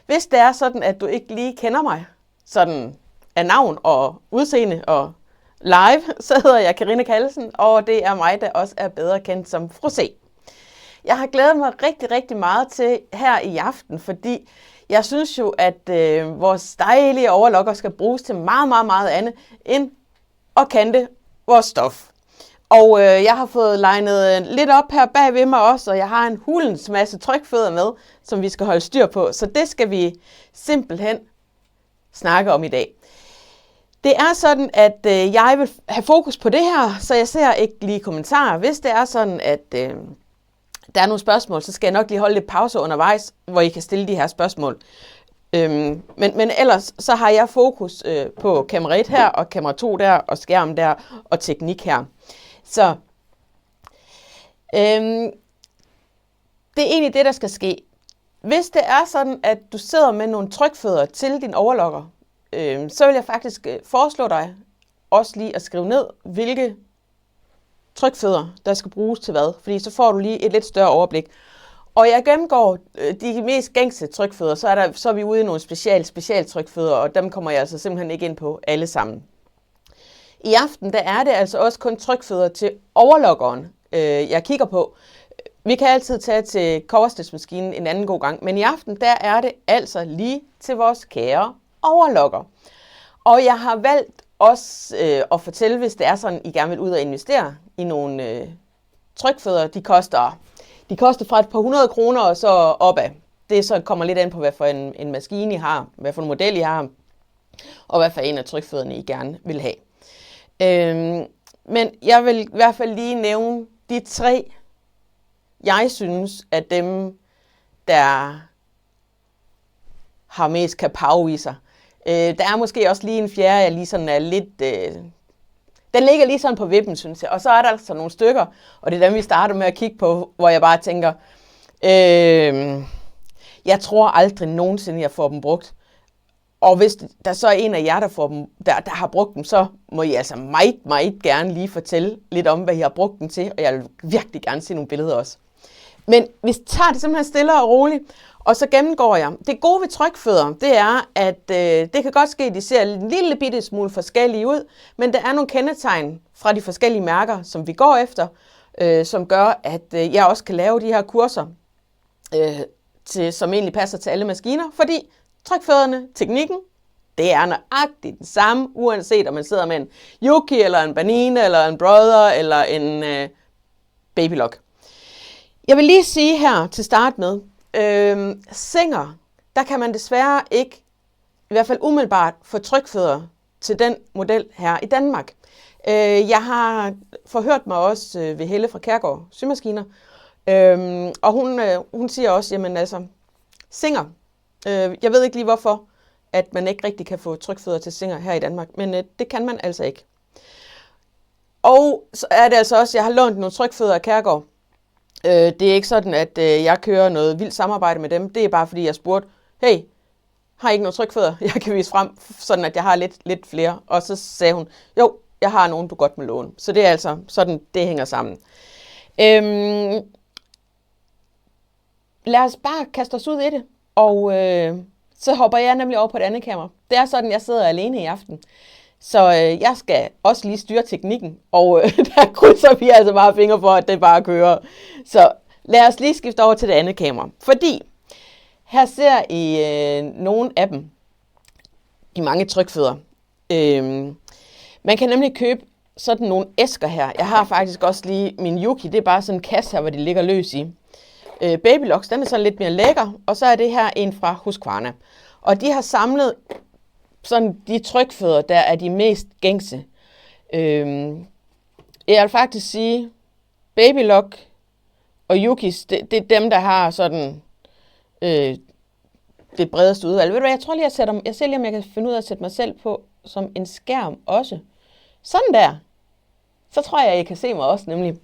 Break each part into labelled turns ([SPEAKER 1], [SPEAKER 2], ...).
[SPEAKER 1] Hvis det er sådan, at du ikke lige kender mig sådan af navn og udseende og live, så hedder jeg Karina Callesen, og det er mig, der også er bedre kendt som Fru C. Jeg har glædet mig rigtig, rigtig meget til her i aften, fordi jeg synes jo, at vores dejlige overlokker skal bruges til meget, meget, meget andet end at kante vores stof. Og jeg har fået legnet lidt op her bag ved mig også, og jeg har en hulens masse trykfødder med, som vi skal holde styr på. Så det skal vi simpelthen snakke om i dag. Det er sådan, at jeg vil have fokus på det her, så jeg ser ikke lige kommentarer. Hvis det er sådan, at der er nogle spørgsmål, så skal jeg nok lige holde lidt pause undervejs, hvor I kan stille de her spørgsmål. Men ellers så har jeg fokus på kamera 1 her, og kamera 2 der, og skærmen der, og teknik her. Så det er egentlig det, der skal ske. Hvis det er sådan, at du sidder med nogle trykfødder til din overlokker, så vil jeg faktisk foreslå dig også lige at skrive ned, hvilke trykfødder, der skal bruges til hvad. Fordi så får du lige et lidt større overblik. Og jeg gennemgår de mest gængse trykfødder, så er vi ude i nogle specialtrykfødder, og dem kommer jeg altså simpelthen ikke ind på alle sammen. I aften der er det altså også kun trykfødder til overlokkeren, jeg kigger på. Vi kan altid tage til coverstitch-maskinen en anden god gang, men i aften der er det altså lige til vores kære overlokker. Og jeg har valgt også at fortælle, hvis det er sådan, I gerne vil ud og investere i nogle trykfødder. De koster fra et par 100 kroner og så opad. Det så kommer lidt an på, hvad for en maskine I har, hvad for en model I har, og hvad for en af trykfødderne I gerne vil have. Men jeg vil i hvert fald lige nævne de 3, jeg synes, at dem, der har mest kapav i sig. Der er måske også lige en fjerde, jeg lige sådan er lidt... den ligger lige sådan på vippen, synes jeg. Og så er der altså nogle stykker, og det er dem, vi starter med at kigge på, hvor jeg bare tænker, jeg tror aldrig nogensinde, jeg får dem brugt. Og hvis der så er en af jer, der har brugt dem, så må I altså meget, meget gerne lige fortælle lidt om, hvad I har brugt dem til, og jeg vil virkelig gerne se nogle billeder også. Men vi tager det simpelthen stille og roligt, og så gennemgår jeg. Det gode ved trykfødder, det er, at det kan godt ske, at de ser en lille bitte smule forskellige ud, men der er nogle kendetegn fra de forskellige mærker, som vi går efter, som gør, at jeg også kan lave de her kurser, som egentlig passer til alle maskiner, fordi trykfødderne, teknikken, det er nøjagtigt den samme, uanset om man sidder med en Juki, eller en Bernina, eller en Brother, eller en Babylock. Jeg vil lige sige her til start med, Singer, der kan man desværre ikke, i hvert fald umiddelbart, få trykfødder til den model her i Danmark. Jeg har forhørt mig også ved Helle fra Kærgaard Symaskiner, og hun siger også, jamen altså, Singer, jeg ved ikke lige hvorfor, at man ikke rigtig kan få trykfødder til Singer her i Danmark, men det kan man altså ikke. Og så er det altså også, jeg har lånt nogle trykfødder af Kærgaard. Det er ikke sådan, at jeg kører noget vildt samarbejde med dem. Det er bare fordi, jeg spurgte, hey, har I ikke nogle trykfødder, jeg kan vise frem, sådan at jeg har lidt flere. Og så sagde hun, jo, jeg har nogen, du godt må låne. Så det er altså sådan, det hænger sammen. Lad os bare kaste os ud i det. Og så hopper jeg nemlig over på et andet kamera. Det er sådan, jeg sidder alene i aften. Så jeg skal også lige styre teknikken, og der krydser vi altså bare fingre for, at det bare kører. Så lad os lige skifte over til det andet kamera. Fordi her ser I nogle af dem, de mange trykfødder. Man kan nemlig købe sådan nogle æsker her. Jeg har faktisk også lige min Juki, det er bare sådan en kasse her, hvor de ligger løs i. Babylocks, den er sådan lidt mere lækker, og så er det her en fra Husqvarna. Og de har samlet sådan de trykfødder, der er de mest gængse. Jeg vil faktisk sige, Babylock og Jukis, det er dem, der har sådan det bredeste udvalg. Ved du hvad, jeg tror lige, jeg ser lige, om jeg kan finde ud af at sætte mig selv på som en skærm også. Sådan der. Så tror jeg kan se mig også, nemlig.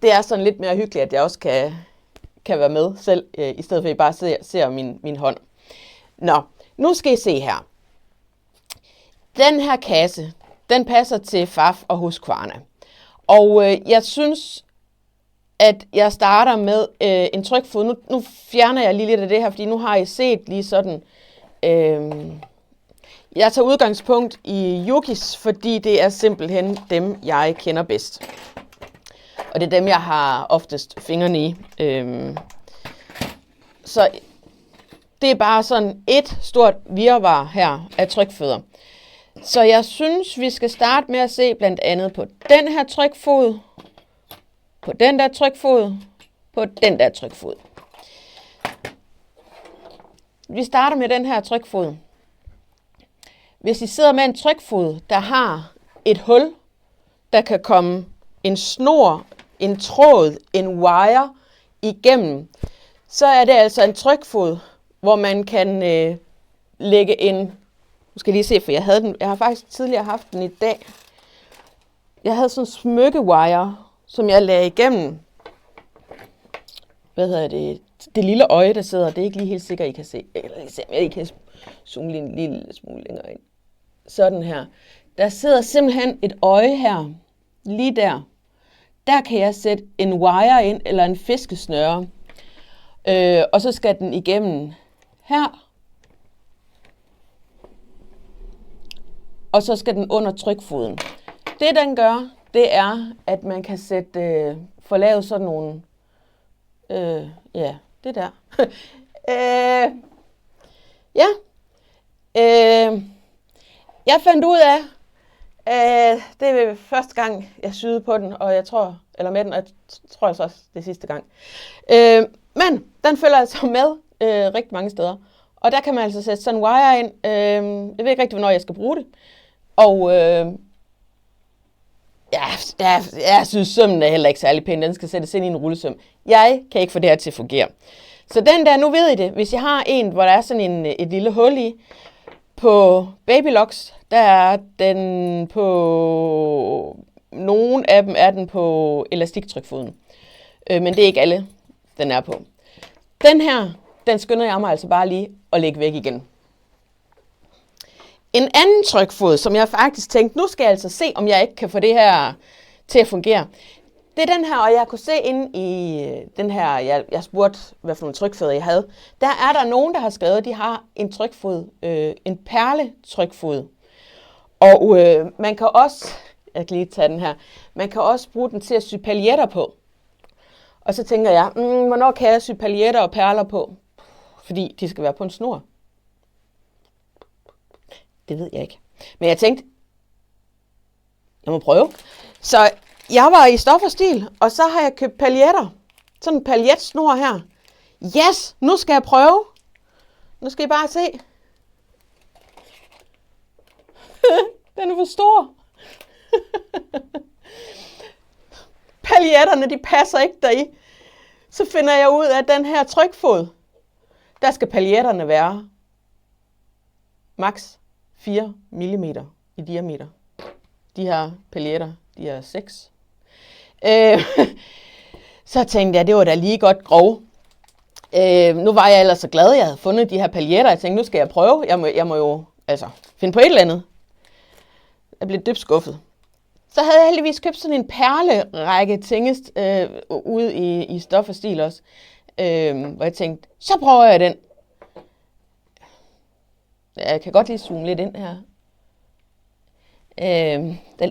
[SPEAKER 1] Det er sådan lidt mere hyggeligt, at jeg også kan være med selv, i stedet for at I bare ser min hånd. Nå, nu skal I se her. Den her kasse, den passer til Pfaff og Husqvarna. Og jeg synes, at jeg starter med en trykfod. Nu fjerner jeg lige lidt af det her, fordi nu har I set lige sådan. Jeg tager udgangspunkt i yogis, fordi det er simpelthen dem, jeg kender bedst. Og det er dem, jeg har oftest fingrene i. Så det er bare sådan et stort virvar her af trykfødder. Så jeg synes, vi skal starte med at se blandt andet på den her trykfod, på den der trykfod, på den der trykfod. Vi starter med den her trykfod. Hvis I sidder med en trykfod, der har et hul, der kan komme en snor, en tråd, en wire igennem, så er det altså en trykfod, hvor man kan lægge en, nu skal jeg lige se, for jeg har faktisk tidligere haft den i dag. Jeg havde sådan en smykkewire, som jeg lagde igennem, det lille øje, der sidder, det er ikke lige helt sikkert, I kan se. Jeg kan zoome lige en lille smule længere ind. Sådan her. Der sidder simpelthen et øje her, lige der. Der kan jeg sætte en wire ind, eller en fiskesnøre. Og så skal den igennem her. Og så skal den under trykfoden. Det den gør, det er, at man kan få lavet sådan nogle, det der. Jeg fandt ud af, det er første gang, jeg syede på den, og jeg tror, eller med den, og jeg tror også det er sidste gang. Men den følger altså med rigtig mange steder. Og der kan man altså sætte sådan en wire ind. Jeg ved ikke rigtig, hvornår jeg skal bruge det. Og jeg synes, sømmen er heller ikke særlig pæn. Den skal sættes ind i en rullesøm. Jeg kan ikke få det her til at fungere. Så den der, nu ved I det. Hvis jeg har en, hvor der er sådan et lille hul i, på Babylocks, der er den på, nogle af dem er den på elastiktrykfoden. Men det er ikke alle, den er på. Den her, den skynder jeg mig altså bare lige at lægge væk igen. En anden trykfod, som jeg faktisk tænkte, nu skal jeg altså se, om jeg ikke kan få det her til at fungere. Det er den her, og jeg kunne se inde i den her, jeg spurgte, hvad for nogle trykfødder jeg havde. Der er der nogen, der har skrevet, at de har en trykfod, en perletrykfod. Og man kan også, jeg kan lige tage den her, man kan også bruge den til at sy paljetter på. Og så tænker jeg, hvornår kan jeg sy paljetter og perler på? Fordi de skal være på en snor. Det ved jeg ikke. Men jeg tænkte, jeg må prøve. Så jeg var i Stof og Stil, og så har jeg købt paljetter. Sådan en paljetsnor her. Yes, nu skal jeg prøve. Nu skal I bare se. Den er for stor. Paljetterne, de passer ikke deri. Så finder jeg ud af, at den her trykfod, der skal paljetterne være maks 4 mm i diameter. De her paljetter, de er 6. Så tænkte jeg, det var da lige godt grov. Nu var jeg ellers så glad, jeg havde fundet de her paljetter. Jeg tænkte, nu skal jeg prøve. Jeg må jo finde på et eller andet. Jeg blev dybt skuffet. Så havde jeg heldigvis købt sådan en perlerække tingest ude i Stof og Stil også. Hvor jeg tænkte, så prøver jeg den. Jeg kan godt lige zoome lidt ind her.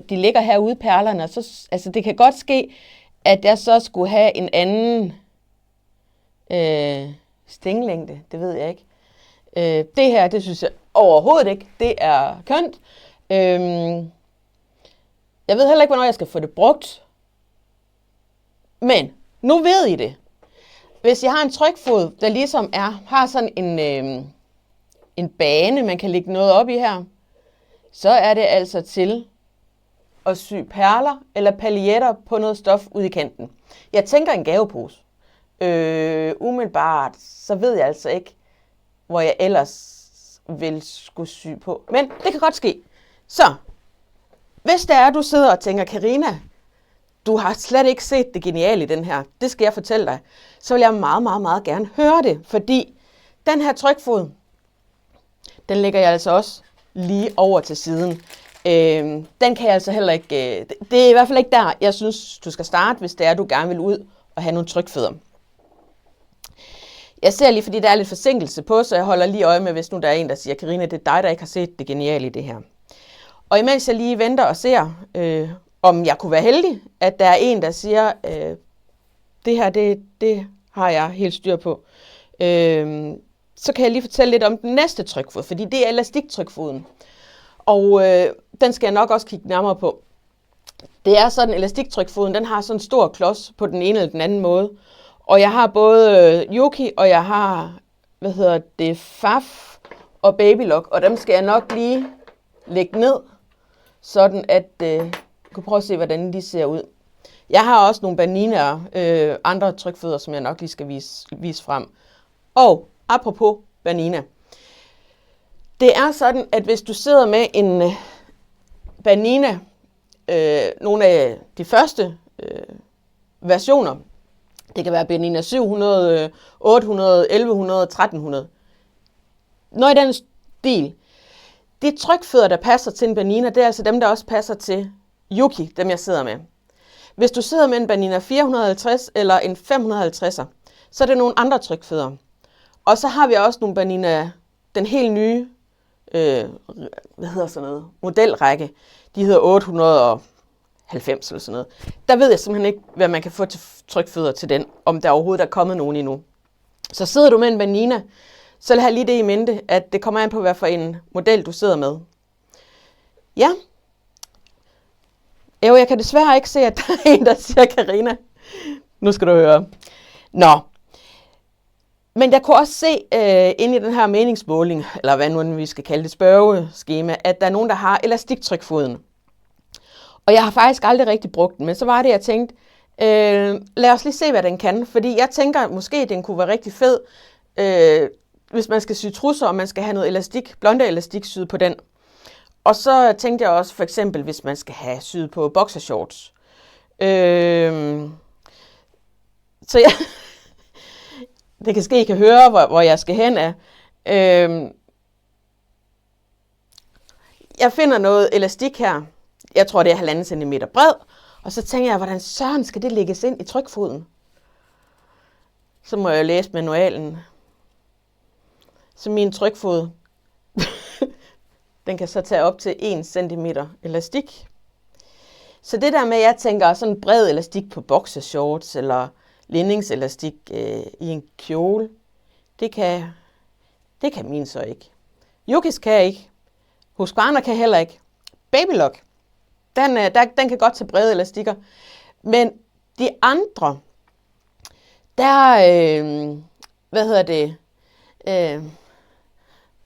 [SPEAKER 1] De ligger herude, perlerne, og så, altså det kan godt ske, at jeg så skulle have en anden stinglængde, det ved jeg ikke. Det her, det synes jeg overhovedet ikke, det er kønt. Jeg ved heller ikke, hvornår jeg skal få det brugt. Men nu ved I det. Hvis jeg har en trykfod, der ligesom har sådan en bane, man kan lægge noget op i her, så er det altså til at sy perler eller paljetter på noget stof ude i kanten. Jeg tænker en gavepose. Umiddelbart, så ved jeg altså ikke, hvor jeg ellers vil skulle sy på. Men det kan godt ske. Så, hvis det er, du sidder og tænker, Karina, du har slet ikke set det geniale i den her, det skal jeg fortælle dig, så vil jeg meget, meget, meget gerne høre det. Fordi den her trykfod, den lægger jeg altså også lige over til siden. Den kan jeg altså heller ikke, det er i hvert fald ikke der, jeg synes, du skal starte, hvis det er, du gerne vil ud at have nogle trykfødder. Jeg ser lige, fordi der er lidt forsinkelse på, så jeg holder lige øje med, hvis nu der er en, der siger, Karina, det er dig, der ikke har set det geniale i det her. Og imens jeg lige venter og ser, om jeg kunne være heldig, at der er en, der siger, det her, det har jeg helt styr på. Så kan jeg lige fortælle lidt om den næste trykfod, fordi det er elastiktrykfoden. Og den skal jeg nok også kigge nærmere på. Det er sådan, elastiktrykfoden, den har sådan en stor klods på den ene eller den anden måde. Og jeg har både Juki, og jeg har, Faf og Babylock, og dem skal jeg nok lige lægge ned, sådan at du kan prøve at se, hvordan de ser ud. Jeg har også nogle Bernina, andre trykfødder, som jeg nok lige skal vise frem. Og apropos Bernina. Det er sådan, at hvis du sidder med en Bernina, nogle af de første versioner, det kan være Bernina 700, 800, 1100, 1300. Noget i den stil. De trykfødder, der passer til en Bernina, det er altså dem, der også passer til Juki, dem jeg sidder med. Hvis du sidder med en Bernina 450 eller en 550'er, så er det nogle andre trykfødder. Og så har vi også nogle Bernina, den helt nye, modelrække. De hedder 890 eller sådan noget. Der ved jeg simpelthen ikke, hvad man kan få til trykfødder til den, om der overhovedet er kommet nogen endnu. Så sidder du med en Bernina, så have lige det i mente, at det kommer an på, hvad for en model du sidder med. Ja. Jeg kan desværre ikke se, at der er en, der siger, Karina. Nu skal du høre. Nå. Men jeg kunne også se inde i den her meningsmåling, eller hvad nu vi skal kalde det, spørgeskema, at der er nogen, der har elastiktrykfoden. Og jeg har faktisk aldrig rigtig brugt den, men så var det, jeg tænkte, lad os lige se, hvad den kan. Fordi jeg tænker, måske den kunne være rigtig fed, hvis man skal sy trusser, og man skal have noget elastik, blonde elastik syet på den. Og så tænkte jeg også for eksempel, hvis man skal have syet på boxershorts. Så jeg... Det kan ske, I kan høre, hvor jeg skal hen af. Jeg finder noget elastik her. Jeg tror, det er 1,5 cm bred. Og så tænker jeg, hvordan søren skal det lægges ind i trykfoden? Så må jeg læse manualen. Så min trykfod, den kan så tage op til 1 cm elastik. Så det der med, at jeg tænker sådan en bred elastik på boxershorts, eller lindingselastik i en kjole, det kan min så ikke. Jukis kan ikke. Husqvarna kan heller ikke. Babylock, den kan godt tage brede elastikker. Men de andre, der, der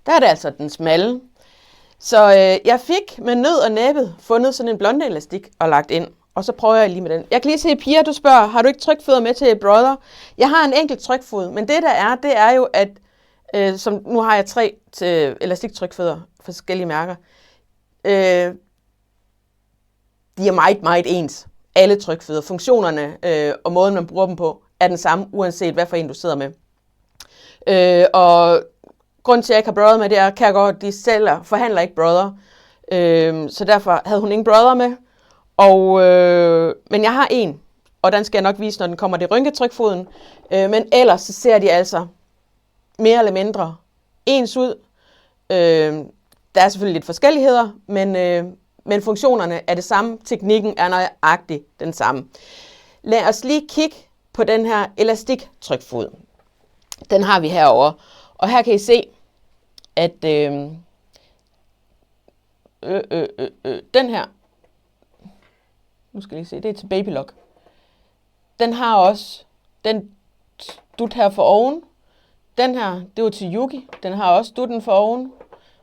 [SPEAKER 1] er det altså den smalle. Så jeg fik med nød og næppe fundet sådan en blonde elastik og lagt ind. Og så prøver jeg lige med den. Jeg kan lige se, Pia, du spørger, har du ikke trykfødder med til Brother? Jeg har en enkelt trykfod, men det er jo, at som nu har jeg 3 til elastiktrykfødder for forskellige mærker. De er meget, meget ens. Alle trykfødder, funktionerne og måden, man bruger dem på, er den samme, uanset hvad for en du sidder med. Og grunden til, at jeg ikke har Brother med, det er, kan jeg godt, de forhandler ikke Brother. Så derfor havde hun ingen Brother med. Men jeg har en, og den skal jeg nok vise, når den kommer til rynketrykfoden. Men ellers så ser de altså mere eller mindre ens ud. Der er selvfølgelig lidt forskelligheder, men funktionerne er det samme. Teknikken er nøjagtigt den samme. Lad os lige kigge på den her elastiktrykfod. Den har vi herovre. Og her kan I se, at den her, nu skal I se, det er til Babylock. Den har også den dut her for oven. Den her, det var til Juki. Den har også dutten for oven.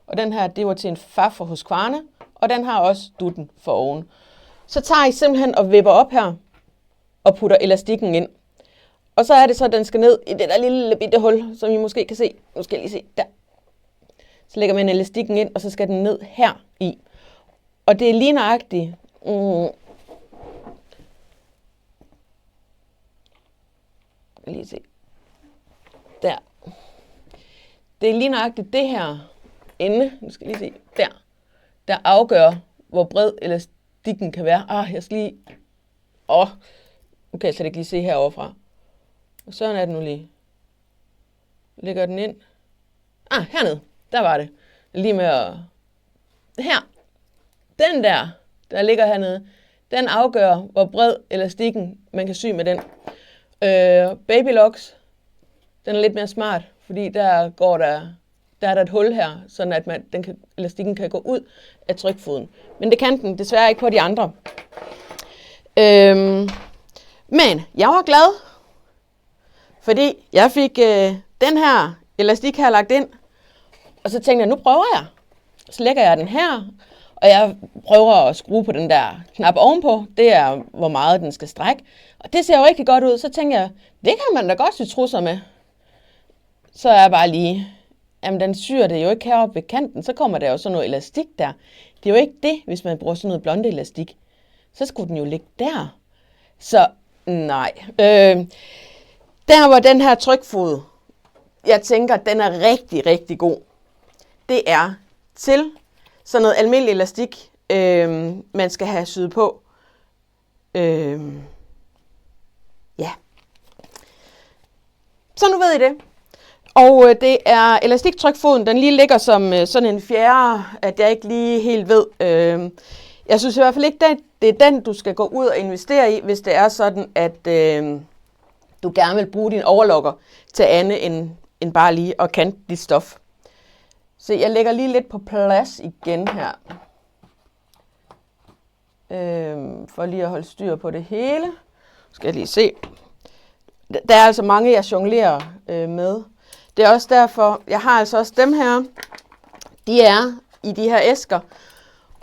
[SPEAKER 1] Og den her, det var til en Faf fra Husqvarna. Og den har også dutten for oven. Så tager I simpelthen og vipper op her. Og putter elastikken ind. Og så er det så, at den skal ned i det der lille bitte hul, som I måske kan se. Nu skal jeg lige se, der. Så lægger man elastikken ind, og så skal den ned her i. Og det er lige nøjagtigt. Lige se. Der. Det er lige nøjagtigt det her ende, nu skal jeg lige se, der afgør, hvor bred elastikken kan være. Jeg skal lige, Nu kan jeg slet ikke lige se heroverfra. Og sådan er den nu lige. Lægger den ind. Hernede. Der var det. Lige med at... Her. Den der ligger hernede, den afgør, hvor bred elastikken man kan sy med den. Baby Lux, den er lidt mere smart, fordi der er der et hul her, sådan at elastikken kan gå ud af trykfoden. Men det kan den desværre ikke på de andre. Men jeg var glad, fordi jeg fik den her elastik her lagt ind, og så tænkte jeg, nu prøver jeg. Så lægger jeg den her, og jeg prøver at skrue på den der knap ovenpå. Det er, hvor meget den skal strække. Og det ser jo rigtig godt ud. Så tænker jeg, det kan man da godt sy trusser med. Så er jeg bare lige, jamen den syr det jo ikke heroppe ved kanten. Så kommer der jo sådan noget elastik der. Det er jo ikke det, hvis man bruger sådan noget blonde elastik. Så skulle den jo ligge der. Så nej. Der hvor den her trykfod, jeg tænker, den er rigtig, rigtig god. Det er til sådan noget almindelig elastik, man skal have syet på. Ja. Så nu ved I det. Og det er elastiktrykfoden, den lige ligger som sådan en fjerde, at jeg ikke lige helt ved. Jeg synes i hvert fald ikke, at det er den, du skal gå ud og investere i, hvis det er sådan, at du gerne vil bruge din overlokker til andet end bare lige at kante dit stof. Så jeg lægger lige lidt på plads igen her. For lige at holde styr på det hele. Skal jeg lige se. Der er altså mange, jeg jonglerer med. Det er også derfor, jeg har altså også dem her. De er i de her æsker.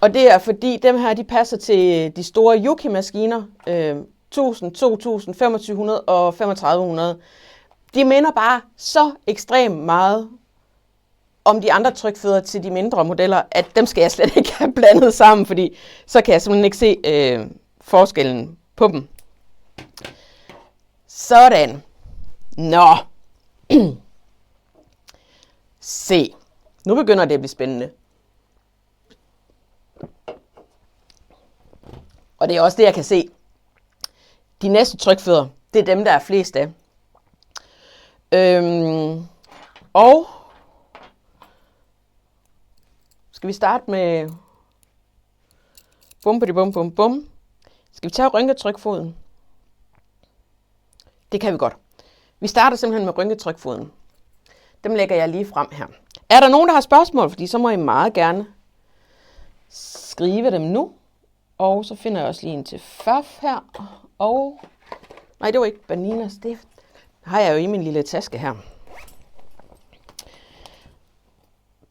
[SPEAKER 1] Og det er fordi dem her, de passer til de store Juki-maskiner. 1000, 2000, 2500 og 3500. De minder bare så ekstremt meget om de andre trykfødder til de mindre modeller, at dem skal jeg slet ikke have blandet sammen, fordi så kan jeg simpelthen ikke se forskellen på dem. Sådan. Nå. Se. Nu begynder det at blive spændende. Og det er også det, jeg kan se. De næste trykfødder, det er dem, der er flest af. Og skal vi starte med bum. Skal vi tage rynketrykfoden? Det kan vi godt. Vi starter simpelthen med rynketrykfoden. Dem lægger jeg lige frem her. Er der nogen, der har spørgsmål? Fordi så må I meget gerne skrive dem nu. Og så finder jeg også lige en til Faf her. Og nej, det var ikke Baninas. Det har jeg jo i min lille taske her.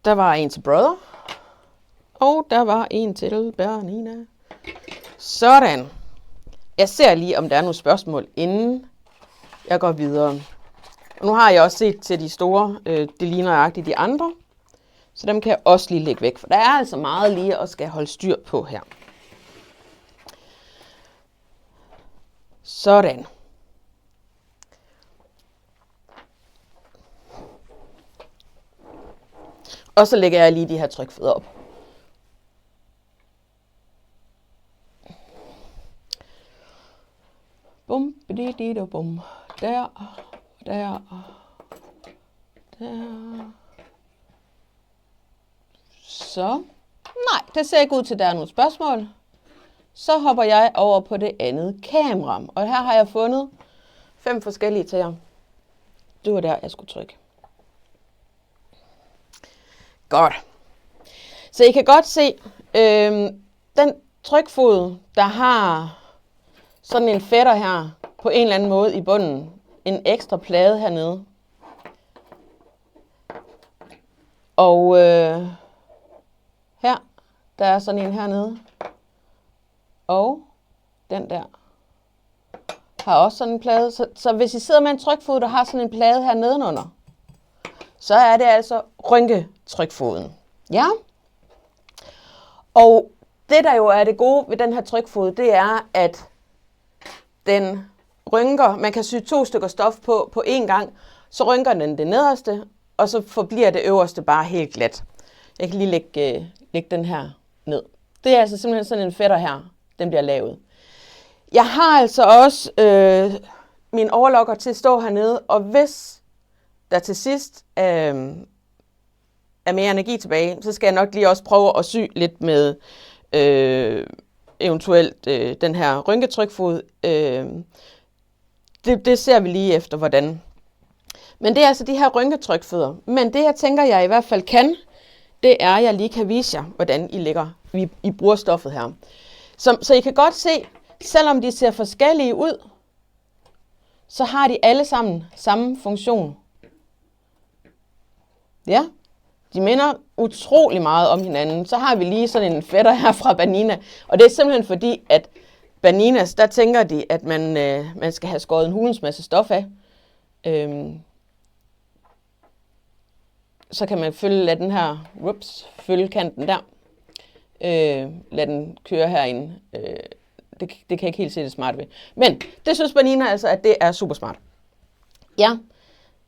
[SPEAKER 1] Der var en til Brother. Og der var en til Bernina. Sådan. Jeg ser lige, om der er nogle spørgsmål, inden jeg går videre. Og nu har jeg også set til de store, det ligner nøjagtigt de andre. Så dem kan jeg også lige lægge væk, for der er altså meget lige at skal holde styr på her. Sådan. Og så lægger jeg lige de her trykfødder op. Bum, bum. Der. Så. Nej, det ser ikke ud til, at der er nogle spørgsmål. Så hopper jeg over på det andet kamera. Og her har jeg fundet 5 forskellige til jer. Det var der, jeg skulle trykke. Godt. Så I kan godt se, den trykfod, der har sådan en fætter her, på en eller anden måde i bunden. En ekstra plade hernede. Og her, der er sådan en hernede. Og den der har også sådan en plade. Så hvis I sidder med en trykfod, der har sådan en plade her nedenunder, så er det altså rynketrykfoden. Ja. Og det der jo er det gode ved den her trykfod, det er, at den rynker. Man kan sy 2 stykker stof på én gang, så rynker den det nederste, og så forbliver det øverste bare helt glat. Jeg kan lige lægge den her ned. Det er altså simpelthen sådan en fætter her, den bliver lavet. Jeg har altså også min overlokker til at stå hernede, og hvis der til sidst er mere energi tilbage, så skal jeg nok lige også prøve at sy lidt med eventuelt den her rynketrykfod. Det ser vi lige efter, hvordan. Men det er altså de her rynketrykfødder. Men det, jeg tænker, jeg i hvert fald kan, det er, at jeg lige kan vise jer, hvordan I bruger stoffet her. Så I kan godt se, selvom de ser forskellige ud, så har de alle sammen samme funktion. Ja, de minder utrolig meget om hinanden. Så har vi lige sådan en fætter her fra Banina. Og det er simpelthen fordi, at Baninas, der tænker de, at man skal have skåret en hulens masse stof af. Så kan man lade den her, følge kanten der. Lad den køre herinde. Det kan jeg ikke helt se det smart ved. Men det synes Banina altså, at det er super smart. Ja,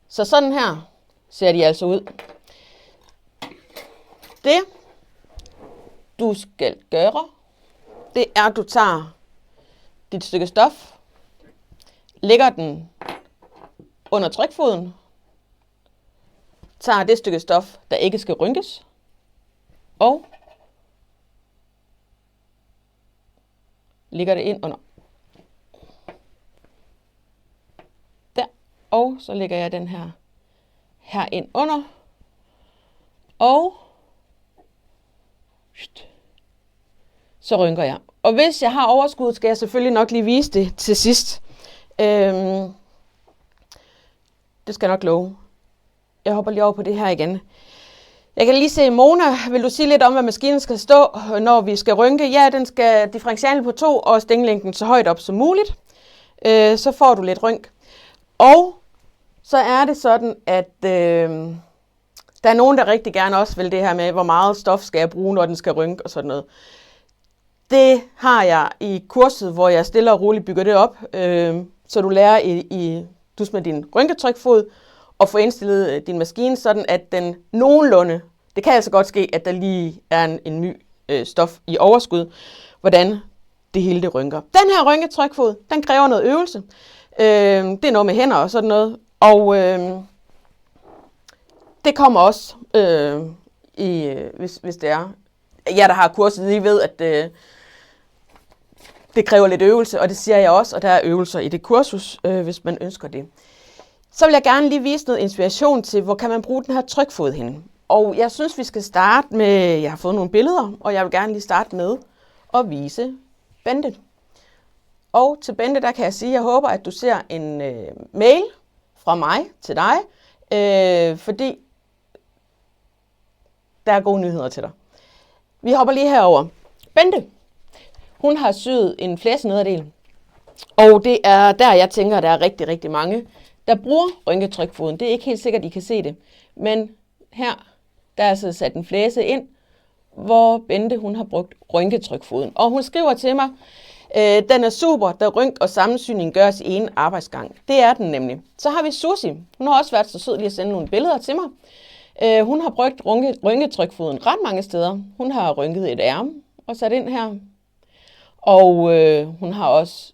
[SPEAKER 1] så sådan her ser de altså ud. Det, du skal gøre, det er, at du tager dit stykke stof, lægger den under trykfoden, tager det stykke stof, der ikke skal rynkes, og lægger det ind under. Der. Og så lægger jeg den her ind under. Og så rynker jeg. Og hvis jeg har overskud, skal jeg selvfølgelig nok lige vise det til sidst. Det skal jeg nok love. Jeg hopper lige over på det her igen. Jeg kan lige se, Mona, vil du sige lidt om, hvad maskinen skal stå, når vi skal rynke? Ja, den skal differentiale på 2 og stænglængden så højt op som muligt. Så får du lidt rynk. Og så er det sådan, at der er nogen, der rigtig gerne også vil det her med, hvor meget stof skal jeg bruge, når den skal rynke og sådan noget. Det har jeg i kurset, hvor jeg stille og roligt bygger det op, så du lærer dus med din rynketrykfod og få indstillet din maskine, sådan at den nogenlunde, det kan altså godt ske, at der lige er en ny stof i overskud, hvordan det hele det rynker. Den her rynketrykfod, den kræver noget øvelse. Det er noget med hænder og sådan noget, og det kommer også, hvis det er. Jeg, der har kurset, I ved, at det kræver lidt øvelse, og det siger jeg også, og der er øvelser i det kursus, hvis man ønsker det. Så vil jeg gerne lige vise noget inspiration til, hvor kan man bruge den her trykfod henne. Og jeg synes, vi skal starte med, jeg har fået nogle billeder, og jeg vil gerne lige starte med at vise Bente. Og til Bente, der kan jeg sige, at jeg håber, at du ser en mail fra mig til dig, fordi der er gode nyheder til dig. Vi hopper lige herover. Bente, hun har syet en flæsenederdel, og det er der, jeg tænker, der er rigtig, rigtig mange, der bruger rynketrykfoden. Det er ikke helt sikkert, I kan se det, men her, der er altså sat en flæse ind, hvor Bente, hun har brugt rynketrykfoden. Og hun skriver til mig, den er super, da rynk og sammensyning gøres i en arbejdsgang. Det er den nemlig. Så har vi Susi. Hun har også været så sød lige at sende nogle billeder til mig. Hun har brugt rynketrykfoden ret mange steder. Hun har rynket et ærme og sat ind her. Og hun har også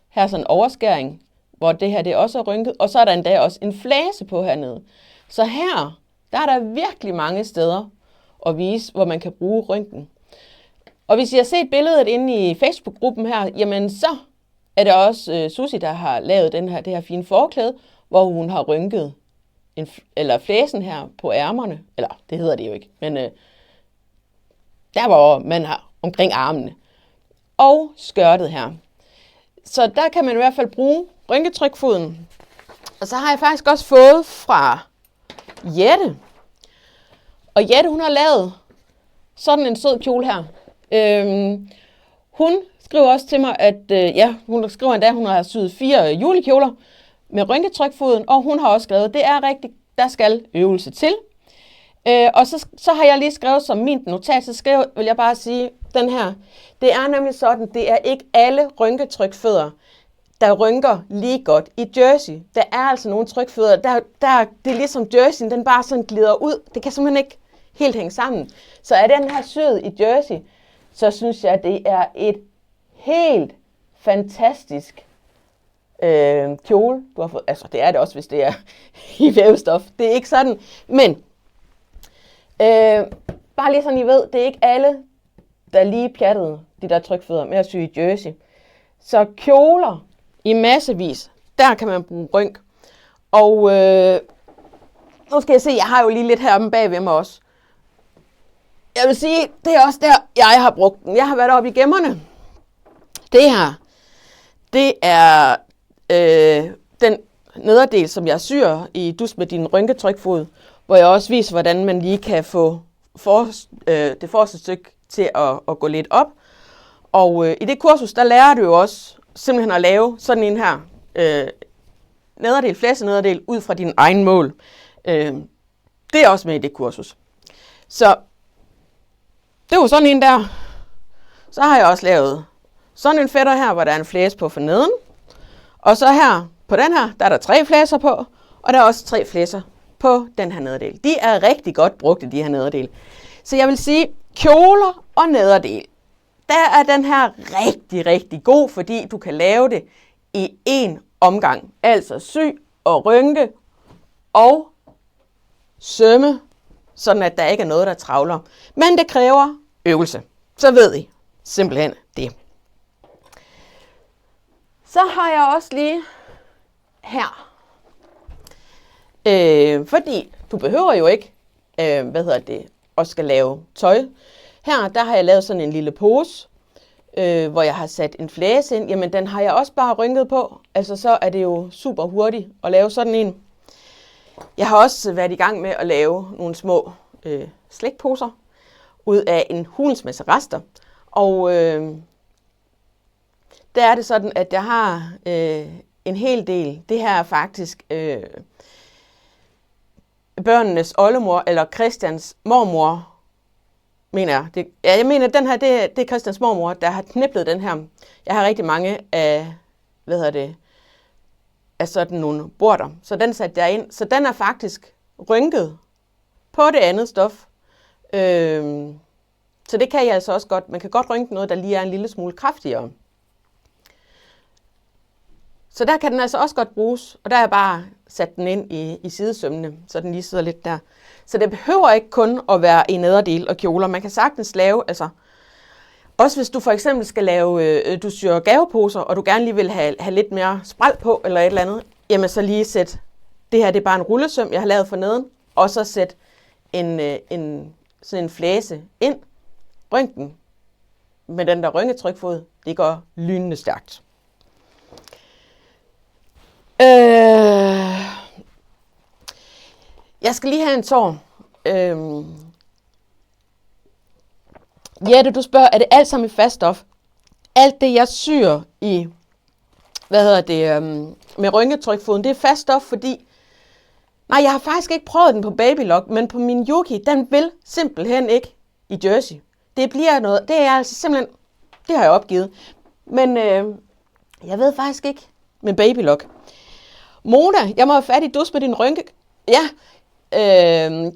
[SPEAKER 1] her sådan en overskæring, hvor det her det også er rynket. Og så er der endda også en flæse på hernede. Så her, der er der virkelig mange steder at vise, hvor man kan bruge rynken. Og hvis I har set billedet inde i Facebook-gruppen her, jamen så er det også Susi, der har lavet det her fine forklæde, hvor hun har rynket eller flæsen her på ærmerne. Eller det hedder det jo ikke, men der hvor man har omkring armene. Og skørtet her. Så der kan man i hvert fald bruge rynketrykfoden. Og så har jeg faktisk også fået fra Jette. Og Jette, hun har lavet sådan en sød kjole her. Hun skriver også til mig, at hun skriver endda, at hun har syet 4 julekjoler med rynketrykfoden, og hun har også skrevet, det er rigtigt, der skal øvelse til. Og så har jeg lige skrevet som min notat, så vil jeg bare sige, den her, det er nemlig sådan, det er ikke alle rynketrykfødder, der rynker lige godt i jersey. Der er altså nogle trykfødder, det er ligesom jerseyen, den bare sådan glider ud. Det kan simpelthen ikke helt hænge sammen. Så er den her syet i jersey, så synes jeg, det er et helt fantastisk kjole, du har fået. Altså, det er det også, hvis det er i vævestof. Det er ikke sådan. Men, bare lige sådan, I ved, det er ikke alle, der lige pjattede de der trykfødder med at sy i jersey. Så kjoler i massevis, der kan man bruge rynk. Og nu skal jeg se, jeg har jo lige lidt heroppe bag ved mig også. Jeg vil sige, det er også der, jeg har brugt den. Jeg har været oppe i gemmerne. Det her, det er den nederdel, som jeg syr i Dus med din rynketrykfod, hvor jeg også viser, hvordan man lige kan få det forreste stykke til at gå lidt op. Og i det kursus, der lærer du jo også simpelthen at lave sådan en her nederdel, flæsenederdel, ud fra din egen mål. Det er også med i det kursus. Så det var sådan en der. Så har jeg også lavet sådan en fætter her, hvor der er en flæse på for neden. Og så her, på den her, der er der 3 flæser på, og der er også 3 flæser på den her nederdel. De er rigtig godt brugt i de her nederdel. Så jeg vil sige, kjoler og nederdel, der er den her rigtig, rigtig god, fordi du kan lave det i én omgang. Altså sy og rynke og sømme, sådan at der ikke er noget, der travler. Men det kræver øvelse. Så ved I simpelthen det. Så har jeg også lige her, fordi du behøver jo ikke, at skal lave tøj. Her, der har jeg lavet sådan en lille pose, hvor jeg har sat en flæse ind. Jamen, den har jeg også bare rynket på. Altså, så er det jo super hurtigt at lave sådan en. Jeg har også været i gang med at lave nogle små slikposer ud af en hulens masse rester. Og der er det sådan, at jeg har en hel del. Det her er faktisk børnenes oldemor, eller Christians mormor, mener jeg. Jeg mener, den her, det er Christians mormor, der har kniplet den her. Jeg har rigtig mange af, af sådan nogle border. Så den satte jeg ind. Så den er faktisk rynket på det andet stof. Så det kan jeg altså også godt. Man kan godt rynke noget, der lige er en lille smule kraftigere. Så der kan den altså også godt bruges, og der har jeg bare sat den ind i sidesømmene, så den lige sidder lidt der. Så det behøver ikke kun at være i nederdel og kjoler. Man kan sagtens lave, altså også hvis du for eksempel skal lave, du syr gaveposer, og du gerne lige vil have lidt mere spræl på, eller et eller andet, jamen så lige sæt, det her det er bare en rullesøm, jeg har lavet for neden, og så sæt sådan en flæse ind, rynk den med den der rynketrykfod, det går lynende stærkt. Jeg skal lige have en tår. Jette, du spørger, er det alt sammen i fast stof? Alt det, jeg syr i, med rynketrykfoden, det er fast stof, fordi, nej, jeg har faktisk ikke prøvet den på Babylock, men på min Yuki, den vil simpelthen ikke i jersey. Det bliver noget, det er altså simpelthen, det har jeg opgivet. Men jeg ved faktisk ikke med Babylock. Mona, jeg må have fat i Dus med din rynke. Ja,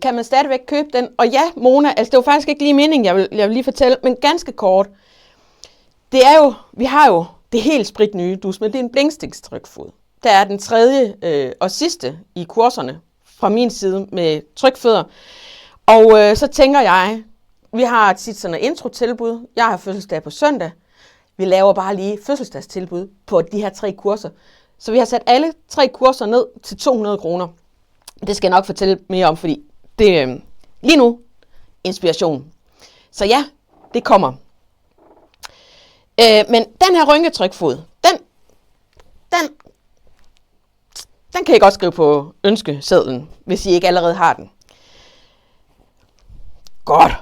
[SPEAKER 1] kan man stadigvæk købe den? Og ja, Mona, altså det var faktisk ikke lige meningen, jeg vil lige fortælle, men ganske kort. Det er jo, vi har jo det helt spritnye Dus med, det er en blinkstickstrykfod. Der er den tredje og sidste i kurserne fra min side med trykfødder. Og så tænker jeg, vi har tit sådan et intro-tilbud. Jeg har fødselsdag på søndag. Vi laver bare lige fødselsdagstilbud på de her 3 kurser. Så vi har sat alle 3 kurser ned til 200 kroner. Det skal jeg nok fortælle mere om, fordi det er lige nu inspiration. Så ja, det kommer. Men den her rynketrykfod, den kan I godt skrive på ønskesedlen, hvis I ikke allerede har den. Godt.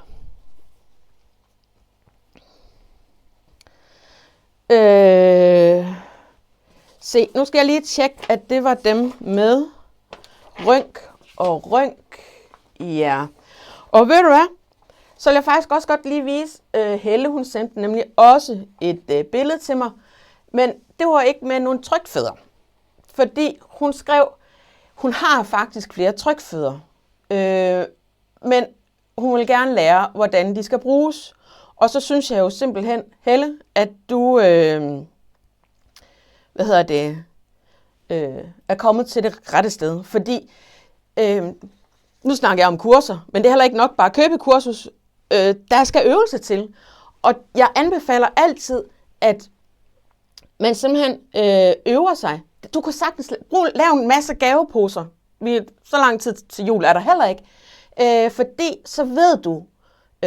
[SPEAKER 1] Se, nu skal jeg lige tjekke, at det var dem med rynk og rynk. Ja. Og ved du hvad? Så vil jeg faktisk også godt lige vise Helle, hun sendte nemlig også et billede til mig. Men det var ikke med nogle trykfødder. Fordi hun skrev, hun har faktisk flere trykfødder. Men hun vil gerne lære, hvordan de skal bruges. Og så synes jeg jo simpelthen, Helle, at du er kommet til det rette sted. Fordi, nu snakker jeg om kurser, men det er heller ikke nok bare at købe kursus. Der skal øvelse til. Og jeg anbefaler altid, at man simpelthen øver sig. Du kan sagtens lave en masse gaveposer. Så lang tid til jul er der heller ikke. Fordi så ved du,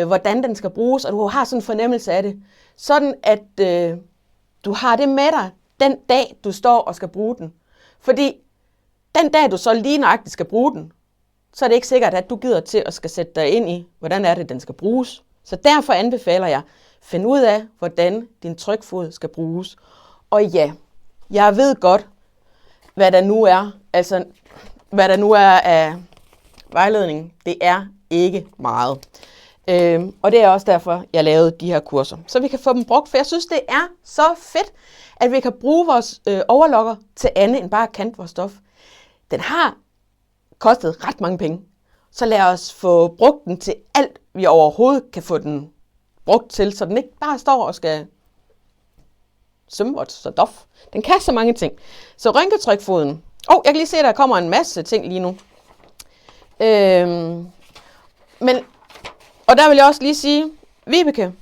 [SPEAKER 1] hvordan den skal bruges, og du har sådan en fornemmelse af det. Sådan at du har det med dig den dag, du står og skal bruge den. Fordi den dag, du så lige nøjagtigt skal bruge den, så er det ikke sikkert, at du gider til at skal sætte dig ind i, hvordan er det, den skal bruges. Så derfor anbefaler jeg, find ud af, hvordan din trykfod skal bruges. Og ja, jeg ved godt, hvad der nu er af vejledning. Det er ikke meget. Og det er også derfor, jeg lavede de her kurser. Så vi kan få dem brugt, for jeg synes, det er så fedt, at vi kan bruge vores overlocker til andet end bare at kante vores stof. Den har kostet ret mange penge. Så lad os få brugt den til alt, vi overhovedet kan få den brugt til, så den ikke bare står og skal sømme så dof. Den kan så mange ting. Så rynketrykfoden. Jeg kan lige se, at der kommer en masse ting lige nu. Og der vil jeg også lige sige, Vibeke,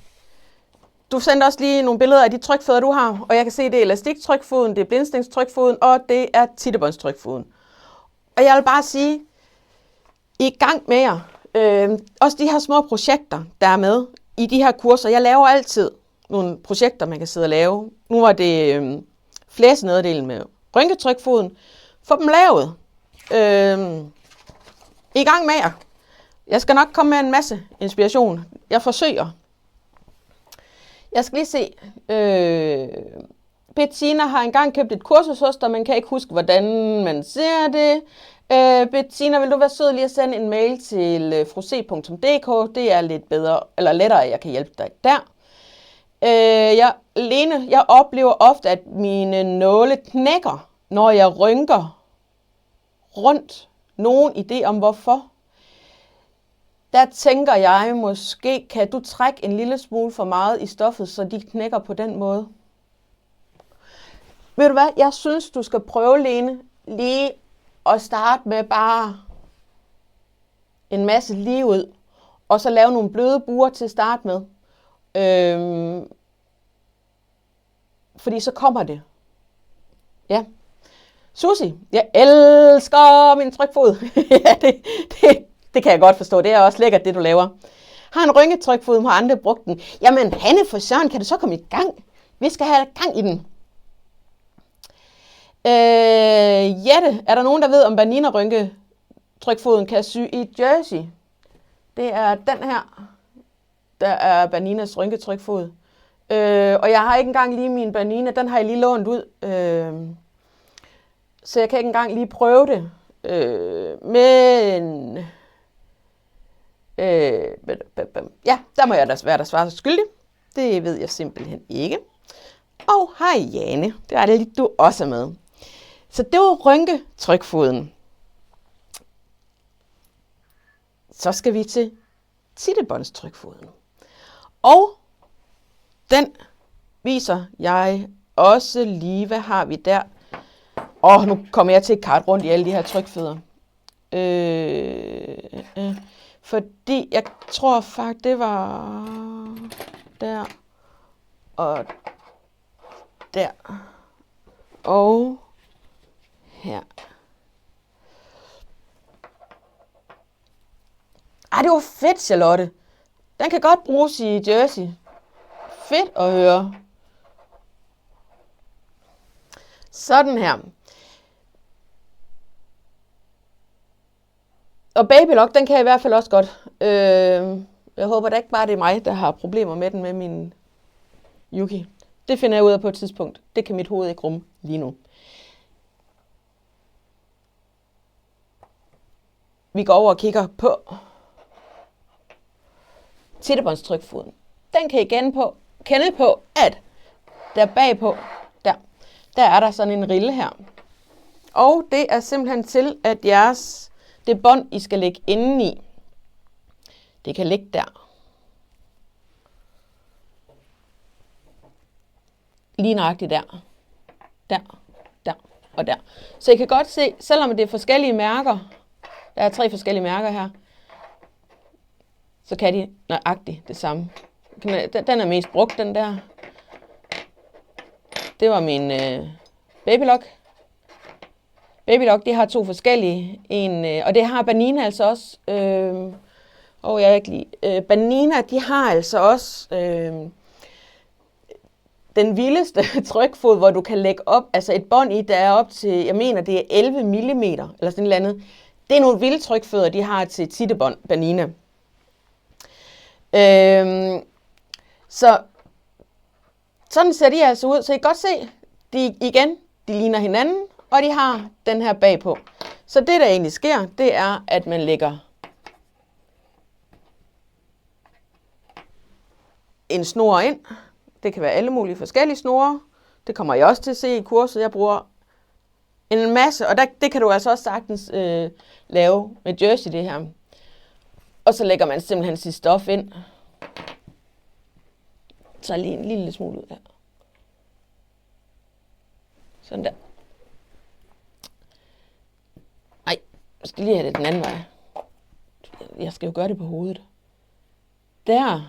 [SPEAKER 1] du sendte også lige nogle billeder af de trykfødder, du har, og jeg kan se, det er elastiktrykfoden, det er blindstengstrykfoden, og det er tittebåndstrykfoden. Og jeg vil bare sige, I er i gang med jer. Også de her små projekter, der er med i de her kurser. Jeg laver altid nogle projekter, man kan sidde og lave. Nu var det flæsenederdelen med rynketrykfoden. Få dem lavet. I er i gang med jer. Jeg skal nok komme med en masse inspiration. Jeg forsøger. Jeg skal lige se. Bettina har engang købt et kursus hos dig, men kan ikke huske, hvordan man ser det. Bettina, vil du være sød lige at sende en mail til frose.dk. Det er lidt bedre, eller lettere, jeg kan hjælpe dig der. Lene, jeg oplever ofte, at mine nåle knækker, når jeg rynker rundt. Nogen idé om hvorfor? Der tænker jeg, måske kan du trække en lille smule for meget i stoffet, så de knækker på den måde. Ved du hvad? Jeg synes, du skal prøve, Lene, lige at starte med bare en masse lige ud, og så lave nogle bløde buer til at starte med. Fordi så kommer det. Ja. Susie, jeg elsker min trykfod. Ja, det kan jeg godt forstå. Det er også lækkert, det du laver. Har en rynketrykfod, har andre brugt den. Jamen, Hanne for søren, kan du så komme i gang? Vi skal have gang i den. Jette, er der nogen, der ved, om Bernina rynketrykfoden kan sy i jersey? Det er den her, der er Berninas rynketrykfod. Og jeg har ikke engang lige min Bernina, den har jeg lige lånt ud. Så jeg kan ikke engang lige prøve det. Men ja, der må jeg da være der svare skyldig. Det ved jeg simpelthen ikke. Og hej Jane, det er det lige, du også er med. Så det var rynketrykfoden. Så skal vi til tittebåndstrykfoden. Og den viser jeg også lige, hvad har vi der? Nu kommer jeg til at karte rundt i alle de her trykfødder. Fordi jeg tror faktisk, det var der og der og her. Det var fedt, Charlotte. Den kan godt bruges i jersey. Fedt at høre. Sådan her. Og babylock, den kan jeg i hvert fald også godt. Jeg håber da ikke bare, det er mig, der har problemer med den med min Yuki. Det finder jeg ud af på et tidspunkt. Det kan mit hoved ikke rumme lige nu. Vi går over og kigger på tittebåndstrykfoden. Den kan I kende på, at der bagpå, der er der sådan en rille her. Og det er simpelthen til, at det bånd, I skal lægge indeni, det kan ligge der. Lige nøjagtigt der. Der. og der. Så I kan godt se, selvom det er forskellige mærker, der er 3 forskellige mærker her, så kan de nøjagtigt det samme. Den er mest brugt, den der. Det var min Babylock. Babylock, de har 2 forskellige. Og det har Bernina altså også. Jeg er ikke lige. Bernina, de har altså også den vildeste trykfod, hvor du kan lægge op, altså et bånd i, der er op til, jeg mener, det er 11 mm, eller sådan et eller andet. Det er nogle vilde trykfødder, de har til tittebånd, Bernina. Så sådan ser de altså ud. Så I kan godt se, de ligner hinanden, og de har den her bagpå. Så det, der egentlig sker, det er, at man lægger en snor ind. Det kan være alle mulige forskellige snore. Det kommer jeg også til at se i kurset. Jeg bruger en masse, og det kan du altså også sagtens lave med jersey, det her. Og så lægger man simpelthen sit stof ind. Så lige en lille smule ud her. Sådan der. Ej, jeg skal lige have det den anden vej. Jeg skal jo gøre det på hovedet. Der.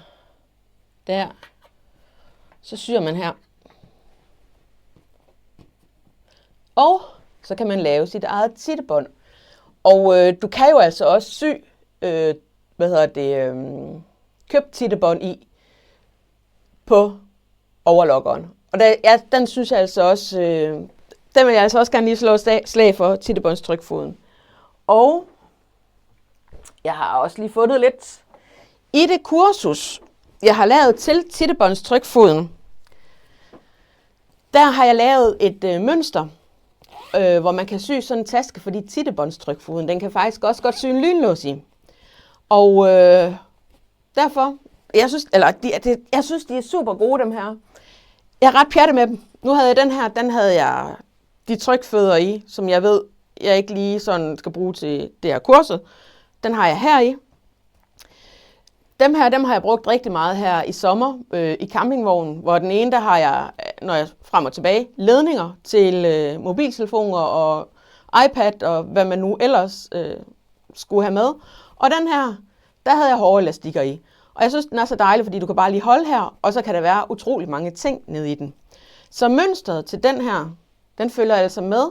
[SPEAKER 1] Så syr man her. Og så kan man lave sit eget tittebånd. Og du kan jo altså også sy, købt tittebånd i på overlockeren. Og den synes jeg altså også, den vil jeg altså også gerne lige slå slag for, tittebåndstrykfoden. Og jeg har også lige fundet lidt i det kursus, jeg har lavet til tittebåndstrykfoden. Der har jeg lavet et mønster, hvor man kan sy sådan en taske, fordi tittebåndstrykfoden, den kan faktisk også godt sy en lynlås i. Og derfor, jeg synes, de er super gode, dem her. Jeg er ret pjattet med dem. Nu havde jeg den havde jeg de trykfødder i, som jeg ved, jeg ikke lige sådan skal bruge til det her kurset. Den har jeg her i. Dem har jeg brugt rigtig meget her i sommer i campingvognen, hvor den ene, der har jeg, når jeg frem og tilbage, ledninger til mobiltelefoner og iPad og hvad man nu ellers skulle have med. Og den her, der havde jeg hårde elastikker i. Og jeg synes, den er så dejlig, fordi du kan bare lige holde her, og så kan der være utrolig mange ting nede i den. Så mønstret til den her, den følger altså med,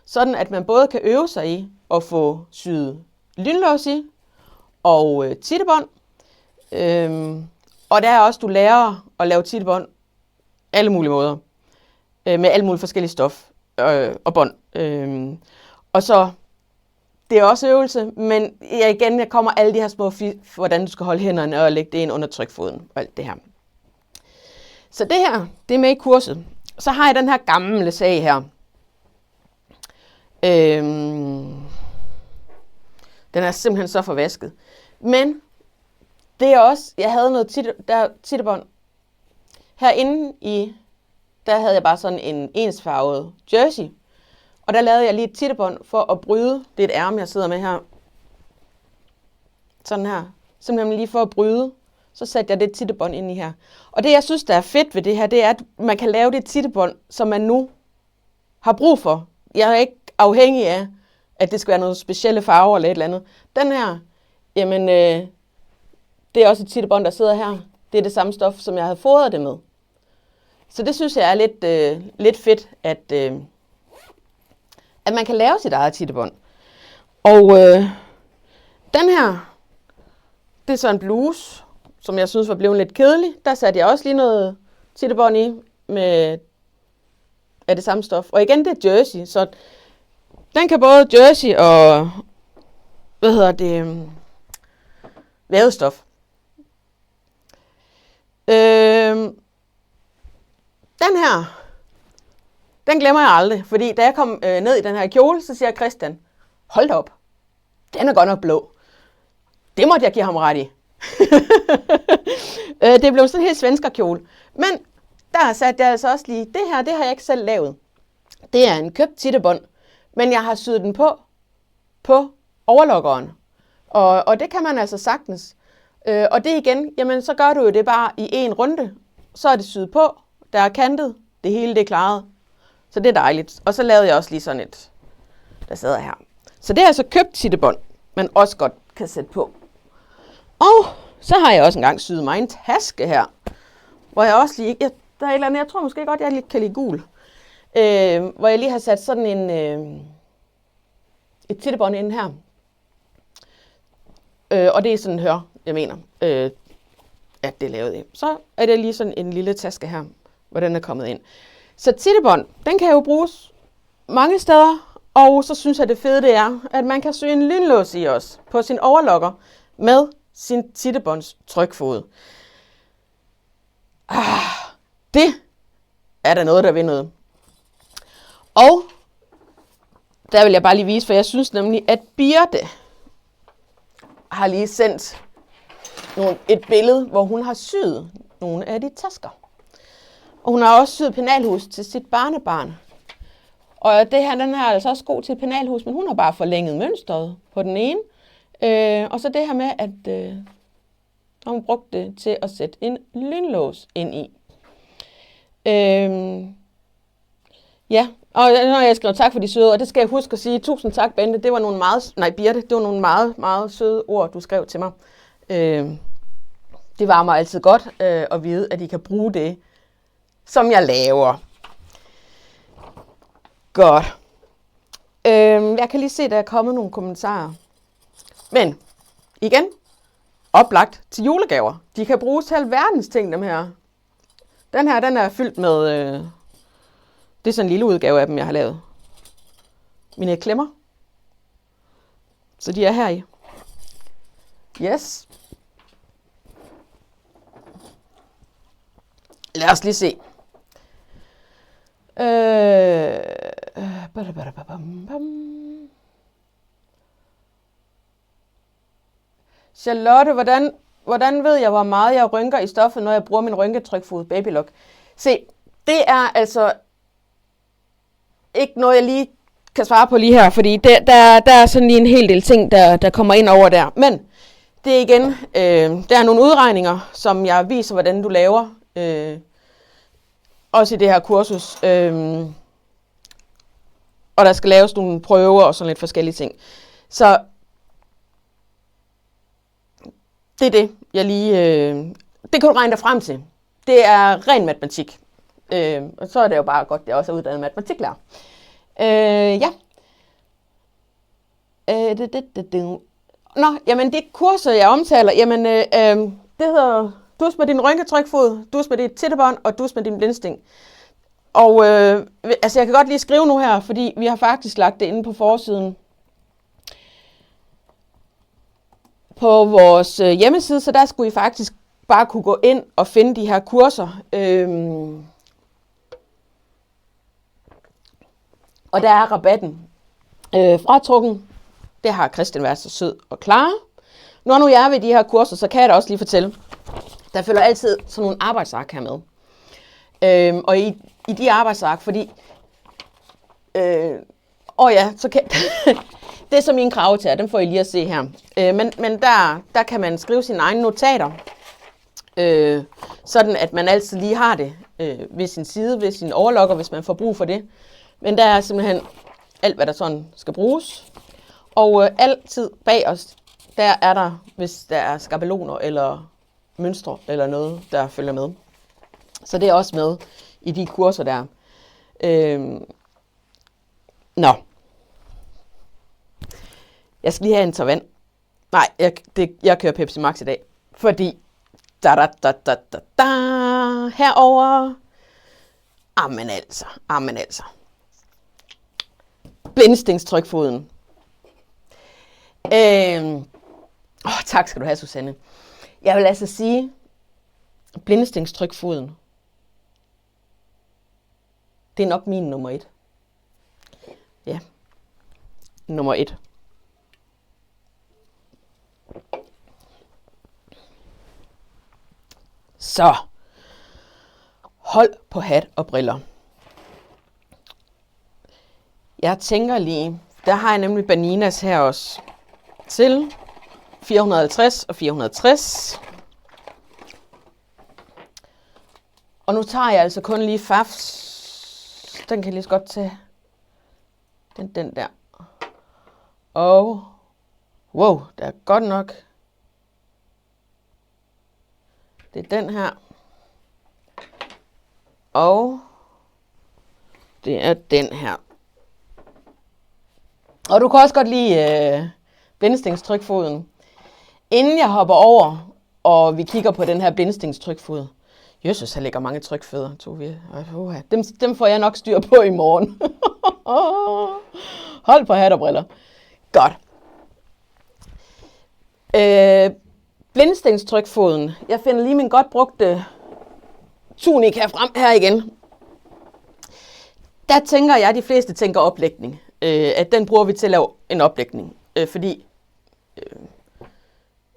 [SPEAKER 1] sådan at man både kan øve sig i at få syet lynlås i og tittebånd. Og der er også, du lærer at lave tittebånd alle mulige måder, med alle mulige forskellige stof og bånd. Og så, det er også øvelse, men jeg kommer alle de her små hvordan du skal holde hænderne og lægge det ind under trykfoden og alt det her. Så det her, det er med i kurset. Så har jeg den her gamle sag her. Den er simpelthen så forvasket. Men det er også, jeg havde noget tittebånd. Herinde der havde jeg bare sådan en ensfarvet jersey. Og der lavede jeg lige et tittebånd for at bryde. Det er et ærme, jeg sidder med her. Sådan her. Simpelthen lige for at bryde. Så satte jeg det tittebånd ind i her. Og det, jeg synes, der er fedt ved det her, det er, at man kan lave det tittebånd, som man nu har brug for. Jeg er ikke afhængig af, at det skal være nogle specielle farver eller et eller andet. Den her, jamen, det er også et tittebånd, der sidder her. Det er det samme stof, som jeg havde fodret det med. Så det synes jeg er lidt fedt, at man kan lave sit eget tittebånd. Og den her, det er så en bluse, som jeg synes var blevet lidt kedelig. Der satte jeg også lige noget tittebånd i med af det samme stof. Og igen, det er jersey, så den kan både jersey og vævestof. Den her, den glemmer jeg aldrig, fordi da jeg kom ned i den her kjole, så siger Christian, hold da op, den er godt nok blå. Det måtte jeg give ham ret i. Det blev sådan en helt svenskerkjole. Men der satte jeg altså også lige, det her, det har jeg ikke selv lavet. Det er en købt tittebånd, men jeg har syet den på overlockeren. Og det kan man altså sagtens. Og det igen, jamen så gør du jo det bare i en runde. Så er det syet på, der er kantet, det hele det er klaret. Så det er dejligt. Og så lavede jeg også lige sådan et, der sidder her. Så det har jeg så købt sittebånd, men også godt kan sætte på. Og så har jeg også engang syet mig en taske her, hvor jeg også lige, der er et eller andet, jeg tror måske godt, jeg lige kan lide gul, hvor jeg lige har sat sådan en, et sittebånd ind her. Og det er sådan, jeg mener, at det er lavet i. Så er det lige sådan en lille taske her, hvor den er kommet ind. Så tittebånd, den kan jo bruges mange steder, og så synes jeg det fede det er, at man kan sy en lynlås i os på sin overlokker med sin tittebånds trykfod. Det er der noget, der vil noget. Og der vil jeg bare lige vise, for jeg synes nemlig, at Birte har lige sendt et billede, hvor hun har syet nogle af de tasker. Og hun har også syet penalhus til sit barnebarn. Og det her, den her er altså også god til penalhus, men hun har bare forlænget mønstret på den ene. Og så det her med, at hun brugte det til at sætte en lynlås ind i. Ja, og når jeg skrev tak for de søde ord, det skal jeg huske at sige. Tusind tak, Bente. Det var nogle meget, Birte, det var nogle meget, meget søde ord, du skrev til mig. Det var mig altid godt at vide, at I kan bruge det, som jeg laver. Godt. Jeg kan lige se, at der er kommet nogle kommentarer. Men igen, oplagt til julegaver. De kan bruges til alverdens ting, dem her. Den her, den er fyldt med, det er sådan en lille udgave af dem, jeg har lavet. Mine klemmer. Så de er her i. Yes. Lad os lige se. Charlotte, hvordan ved jeg, hvor meget jeg rynker i stoffet, når jeg bruger min rynketrykfod Babylock? Se, det er altså ikke noget, jeg lige kan svare på lige her, fordi der er sådan lige en hel del ting, der kommer ind over der. Men det er igen, der er nogle udregninger, som jeg viser, hvordan du laver, også i det her kursus. Og der skal laves nogle prøver og sådan lidt forskellige ting. Så det er det, jeg lige... det kan du regne dig frem til. Det er ren matematik. Og så er det jo bare godt, at jeg også er uddannet matematiklærer. Ja. Nå, jamen det kurser, jeg omtaler, jamen det hedder dus med din rynketrykfod, dus med dit tittebånd og dus med din blindsting. Og altså jeg kan godt lige skrive nu her, fordi vi har faktisk lagt det inde på forsiden på vores hjemmeside, så der skulle I faktisk bare kunne gå ind og finde de her kurser. Og der er rabatten fratrukken. Det har Christian været så sød og klar. Når nu jeg er ved de her kurser, så kan jeg da også lige fortælle. Der følger altid sådan nogle arbejdsark her med. Og i de arbejdsark, fordi... så kan... det er så mine kravetager, dem får I lige at se her. Men der kan man skrive sine egne notater. Sådan at man altid lige har det ved sin side, ved sin overlokker, hvis man får brug for det. Men der er simpelthen alt, hvad der sådan skal bruges. Og altid bag os, der er der, hvis der er skabeloner eller mønstre eller noget, der følger med. Så det er også med i de kurser der. Nå. Jeg skal lige have en tår vand. Nej, jeg kører Pepsi Max i dag. Fordi, herover. Amen altså. Blindstingstrykfoden. Tak skal du have, Susanne. Jeg vil altså sige, blindstingstrykfoden, det er nok min nummer 1. Ja, nummer 1. Så, hold på hat og briller. Jeg tænker lige, der har jeg nemlig Baninas her også, til 450 og 460. Og nu tager jeg altså kun lige Fafs den kan jeg lige så godt tage. Den der. Og, wow, der er godt nok. Det er den her. Og det er den her. Og du kan også godt lide blindestingstrykfoden. Inden jeg hopper over, og vi kigger på den her blindestingstrykfod. Jøsses, her ligger mange trykfødder, Tove. Dem får jeg nok styr på i morgen. Hold på hat og briller. Godt. Blindestingstrykfoden. Jeg finder lige min godt brugte tunika frem her igen. Der tænker jeg, at de fleste tænker oplægning. At den bruger vi til at lave en oplægning. Fordi,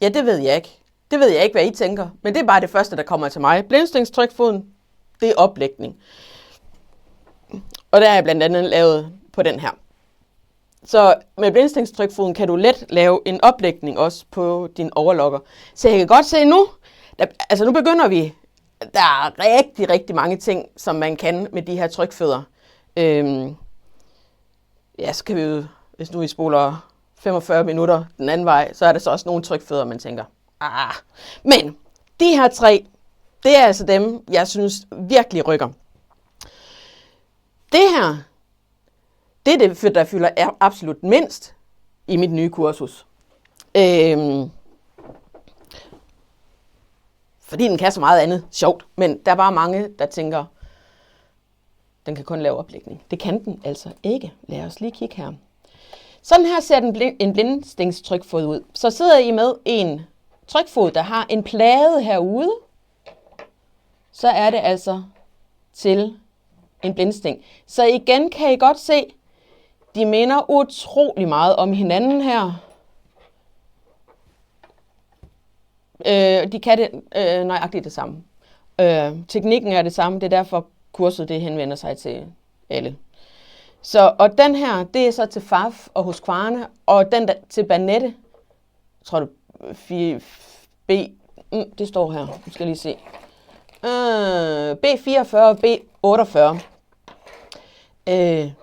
[SPEAKER 1] ja, det ved jeg ikke. Det ved jeg ikke, hvad I tænker. Men det er bare det første, der kommer til mig. Blindestingstrykfoden, det er oplægning. Og der er jeg blandt andet lavet på den her. Så med blindestingstrykfoden kan du let lave en oplægning også på din overlocker. Så jeg kan godt se nu, nu begynder vi. Der er rigtig, rigtig mange ting, som man kan med de her trykfødder. Ja, så kan vi jo, hvis nu vi spoler 45 minutter den anden vej, så er der så også nogle trykfødder, man tænker, Men de her 3, det er altså dem, jeg synes virkelig rykker. Det her, det er det, der fylder absolut mindst i mit nye kursus. Fordi den kan så meget andet sjovt, men der er bare mange, der tænker, den kan kun lave oplægning. Det kan den altså ikke. Lad os lige kigge her. Sådan her ser en blindestingstrykfod ud. Så sidder I med en trykfod, der har en plade herude. Så er det altså til en blindesting. Så igen kan I godt se, de minder utrolig meget om hinanden her. De kan det nøjagtigt det samme. Teknikken er det samme, det er derfor kurset det henvender sig til alle. Og den her, det er så til Faf og hos Kvarne, og den der til Banette, tror du, B, det står her, nu skal jeg lige se. B44 og B48.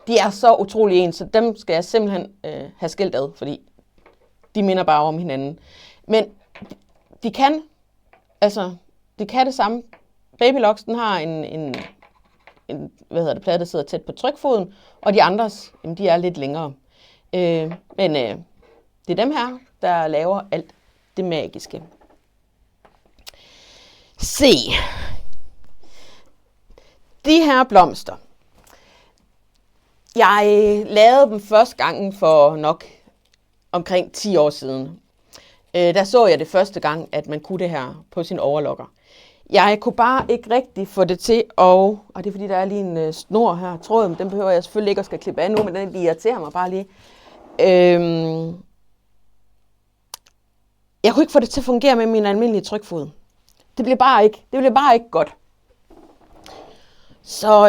[SPEAKER 1] De er så utrolig ens, så dem skal jeg simpelthen have skilt ad, fordi de minder bare om hinanden. Men de kan det samme. Babylocks, den har en plade, der sidder tæt på trykfoden, og de andres, de er lidt længere. Men det er dem her, der laver alt det magiske. Se. De her blomster. Jeg lavede dem første gang for nok omkring 10 år siden. Der så jeg det første gang, at man kunne det her på sin overlocker. Jeg kunne bare ikke rigtig få det til, og det er fordi, der er lige en snor her. Tråden, den behøver jeg selvfølgelig ikke at skal klippe af nu, men den irriterer mig bare lige. Jeg kunne ikke få det til at fungere med min almindelige trykfod. Det blev bare ikke godt. Så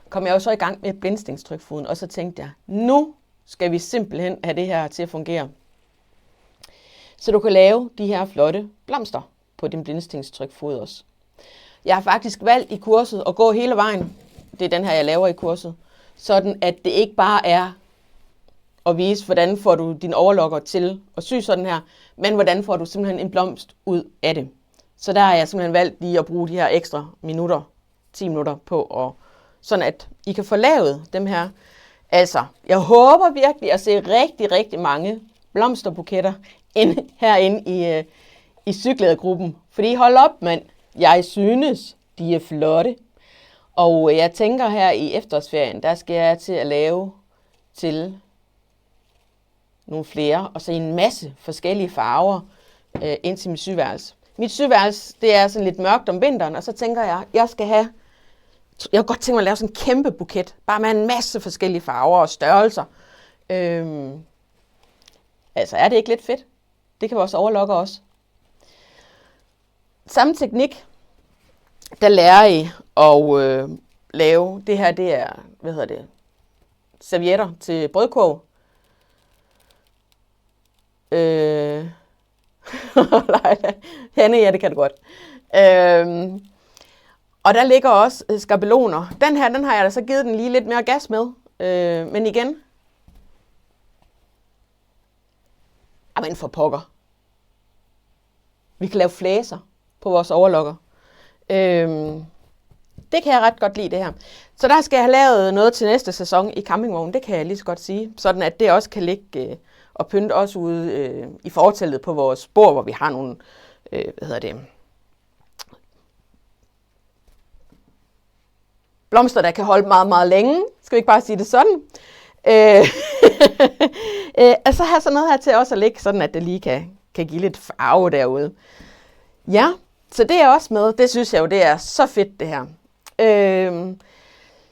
[SPEAKER 1] kom jeg jo så i gang med blindestingstrykfoden, og så tænkte jeg, nu skal vi simpelthen have det her til at fungere. Så du kan lave de her flotte blomster på din blindestingstrykfod også. Jeg har faktisk valgt i kurset at gå hele vejen. Det er den her, jeg laver i kurset. Sådan at det ikke bare er at vise, hvordan får du din overlocker til at sy sådan her, men hvordan får du simpelthen en blomst ud af det. Så der har jeg simpelthen valgt lige at bruge de her ekstra minutter, 10 minutter på, sådan at I kan få lavet dem her. Altså, jeg håber virkelig at se rigtig, rigtig mange blomsterbuketter herinde i cyklædergruppen. Fordi hold op, mand. Jeg synes, de er flotte. Og jeg tænker her i efterårsferien, der skal jeg til at lave til nogle flere, og så en masse forskellige farver ind til mit syværelse. Mit syværelse, det er sådan lidt mørkt om vinteren, og så tænker jeg, jeg kunne godt tænke mig at lave sådan en kæmpe buket, bare med en masse forskellige farver og størrelser. Altså, er det ikke lidt fedt? Det kan vores overlocker også. Samme teknik, der lærer I at lave, det her, det er, servietter til brødkurv. Nej, Hanne, ja, det kan du godt. Og der ligger også skabeloner. Den her, den har jeg da så givet den lige lidt mere gas med. Men igen. Jamen for pokker. Vi kan lave flæser på vores overlokker. Det kan jeg ret godt lide, det her. Så der skal jeg have lavet noget til næste sæson i campingvognen. Det kan jeg lige så godt sige. Sådan at det også kan ligge og pynte også ude i forteltet på vores bord, hvor vi har nogle, blomster, der kan holde meget, meget længe. Skal vi ikke bare sige det sådan? Altså have sådan noget her til også at ligge, sådan at det lige kan give lidt farve derude. Ja, så det er også med. Det synes jeg jo, det er så fedt, det her.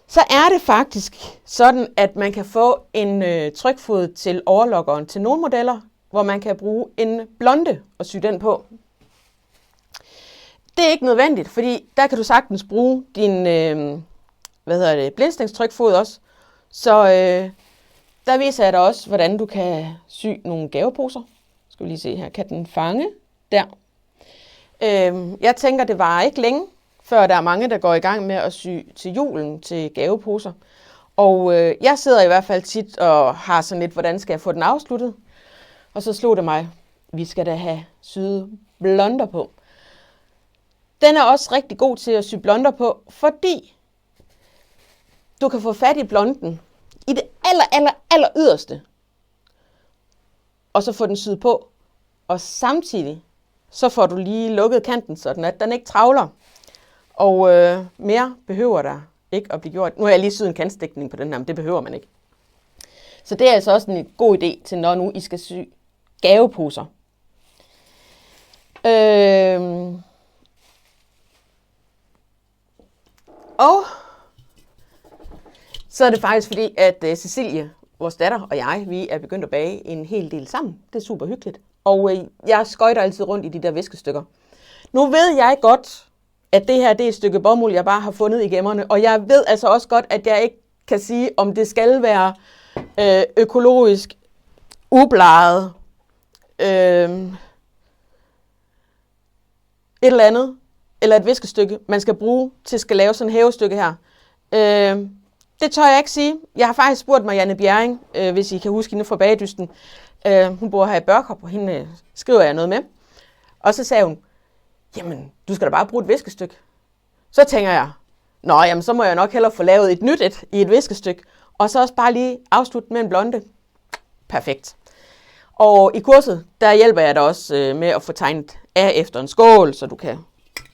[SPEAKER 1] Så er det faktisk sådan, at man kan få en trykfod til overlokkeren til nogle modeller, hvor man kan bruge en blonde og sy den på. Det er ikke nødvendigt, fordi der kan du sagtens bruge din blindstængstrykfod også. Så der viser jeg dig også, hvordan du kan sy nogle gaveposer. Skal vi lige se her. Kan den fange? Der. Jeg tænker, det varer ikke længe, før der er mange, der går i gang med at sy til julen til gaveposer. Og jeg sidder i hvert fald tit og har sådan lidt, hvordan skal jeg få den afsluttet? Og så slog det mig, vi skal da have syet blonder på. Den er også rigtig god til at sy blonder på, fordi du kan få fat i blonden i det aller yderste. Og så få den syet på. Og samtidig så får du lige lukket kanten, sådan at den ikke travler. Og mere behøver der ikke at blive gjort. Nu har jeg lige syet en kantstikning på den her, men det behøver man ikke. Så det er altså også en god idé til, når nu I skal sy gaveposer. Og så er det faktisk fordi, at Cecilie, vores datter og jeg, vi er begyndt at bage en hel del sammen. Det er super hyggeligt. Og jeg skøjter altid rundt i de der viskestykker. Nu ved jeg godt, at det her det er et stykke bomuld, jeg bare har fundet i gemmerne. Og jeg ved altså også godt, at jeg ikke kan sige, om det skal være økologisk, ubleget, et eller andet, eller et viskestykke, man skal bruge til at skal lave sådan et hævestykke her. Det tør jeg ikke sige. Jeg har faktisk spurgt Marianne Bjerring, hvis I kan huske hende fra Bagedysten. Hun bor her i Børkop, og hende skriver jeg noget med. Og så sagde hun, jamen, du skal da bare bruge et viskestykke. Så tænker jeg, jamen, så må jeg nok hellere få lavet et nyt i et viskestykke, og så også bare lige afslutte med en blonde. Perfekt. Og i kurset, der hjælper jeg dig også med at få tegnet af efter en skål, så du kan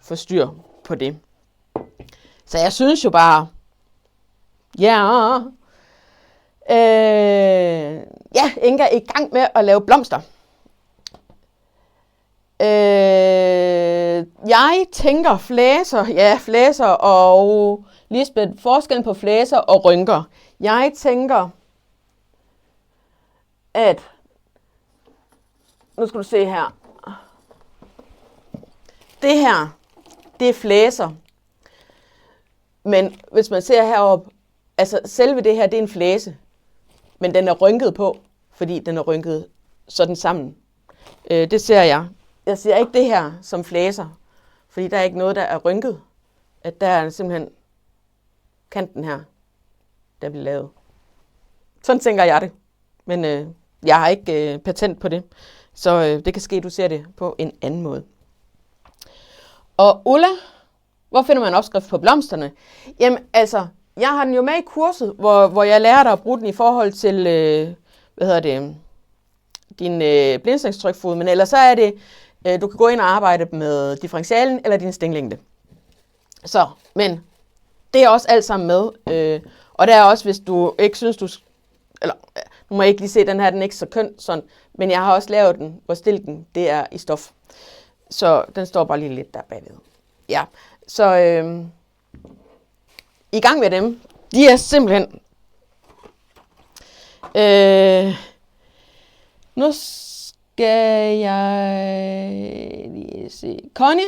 [SPEAKER 1] få styr på det. Så jeg synes jo bare, Inga er i gang med at lave blomster. Jeg tænker flæser og Lisbeth, forskellen på flæser og rynker. Jeg tænker, at nu skal du se her. Det her, det er flæser. Men hvis man ser heroppe, altså selve det her, det er en flæse. Men den er rynket på, fordi den er rynket sådan sammen. Det ser jeg. Jeg ser ikke det her som flæser, fordi der er ikke noget, der er rynket. At der er simpelthen kanten her, der bliver lavet. Sådan tænker jeg det. Men jeg har ikke patent på det. Så det kan ske, at du ser det på en anden måde. Og Ulla, hvor finder man opskrift på blomsterne? Jamen altså, jeg har den jo med i kurset, hvor jeg lærer dig at bruge den i forhold til, din blindstængstrykfod. Men ellers så er det, du kan gå ind og arbejde med differentialen eller din stænglængde. Så, men det er også alt sammen med. Og der er også, hvis du ikke synes, eller nu må jeg ikke lige se, den her, den er ikke så køn, sådan, men jeg har også lavet den, hvor stilken, det er i stof. Så den står bare lige lidt der bagved. Ja, så i gang med dem. De er simpelthen... nu skal jeg lige se. Connie,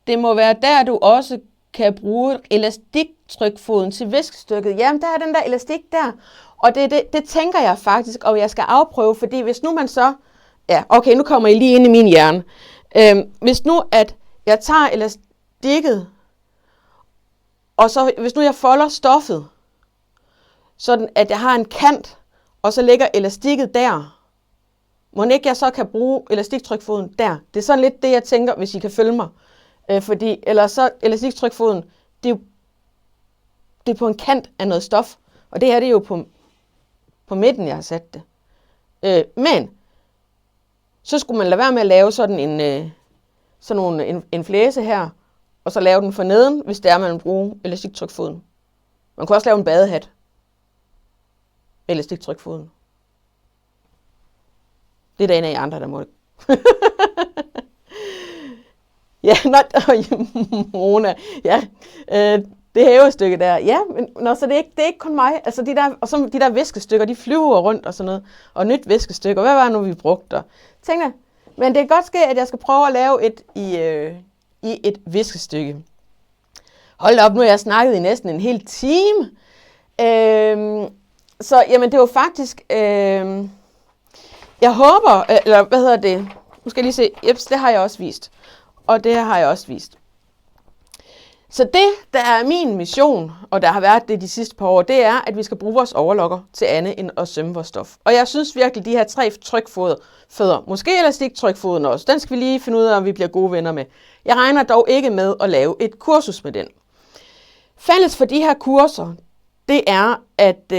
[SPEAKER 1] det må være der, du også kan bruge elastiktrykfoden til viskestykket. Jamen, der er den der elastik der. Og det tænker jeg faktisk, og jeg skal afprøve, fordi hvis nu man så... Ja, okay, nu kommer I lige ind i min hjerne. Hvis nu, at jeg tager elastikket Og så hvis nu jeg folder stoffet, sådan at jeg har en kant, og så lægger elastikket der, må ikke jeg så kan bruge elastiktrykfoden der? Det er sådan lidt det, jeg tænker, hvis I kan følge mig. Fordi, eller så elastiktrykfoden, det er på en kant af noget stof. Og det her, det er jo på midten, jeg har sat det. Men, så skulle man lade være med at lave sådan en flæse her, og så lave den for neden, hvis det er, man vil bruge elastiktrykfoden. Man kan også lave en badehat. Elastiktrykfoden. Det er der en af jer andre, der må det. Ja, Mona. Ja, det hævestykke der. Ja, men så det er ikke kun mig. Altså de der viskestykker, de flyver rundt og sådan noget. Og nyt viskestykker. Hvad var det nu, vi brugte? Tænk da, men det kan godt ske, at jeg skal prøve at lave et i et viskestykke. Hold op, nu har jeg snakket i næsten en hel time. Så jamen, det var faktisk... jeg håber, eller hvad hedder det? Nu skal jeg lige se. Jeps, det har jeg også vist. Og det har jeg også vist. Så det, der er min mission, og der har været det de sidste par år, det er, at vi skal bruge vores overlokker til andet end at sømme vores stof. Og jeg synes virkelig, de her 3 trykfødder, måske elastiktrykfoden også, den skal vi lige finde ud af, om vi bliver gode venner med. Jeg regner dog ikke med at lave et kursus med den. Fælles for de her kurser, det er, at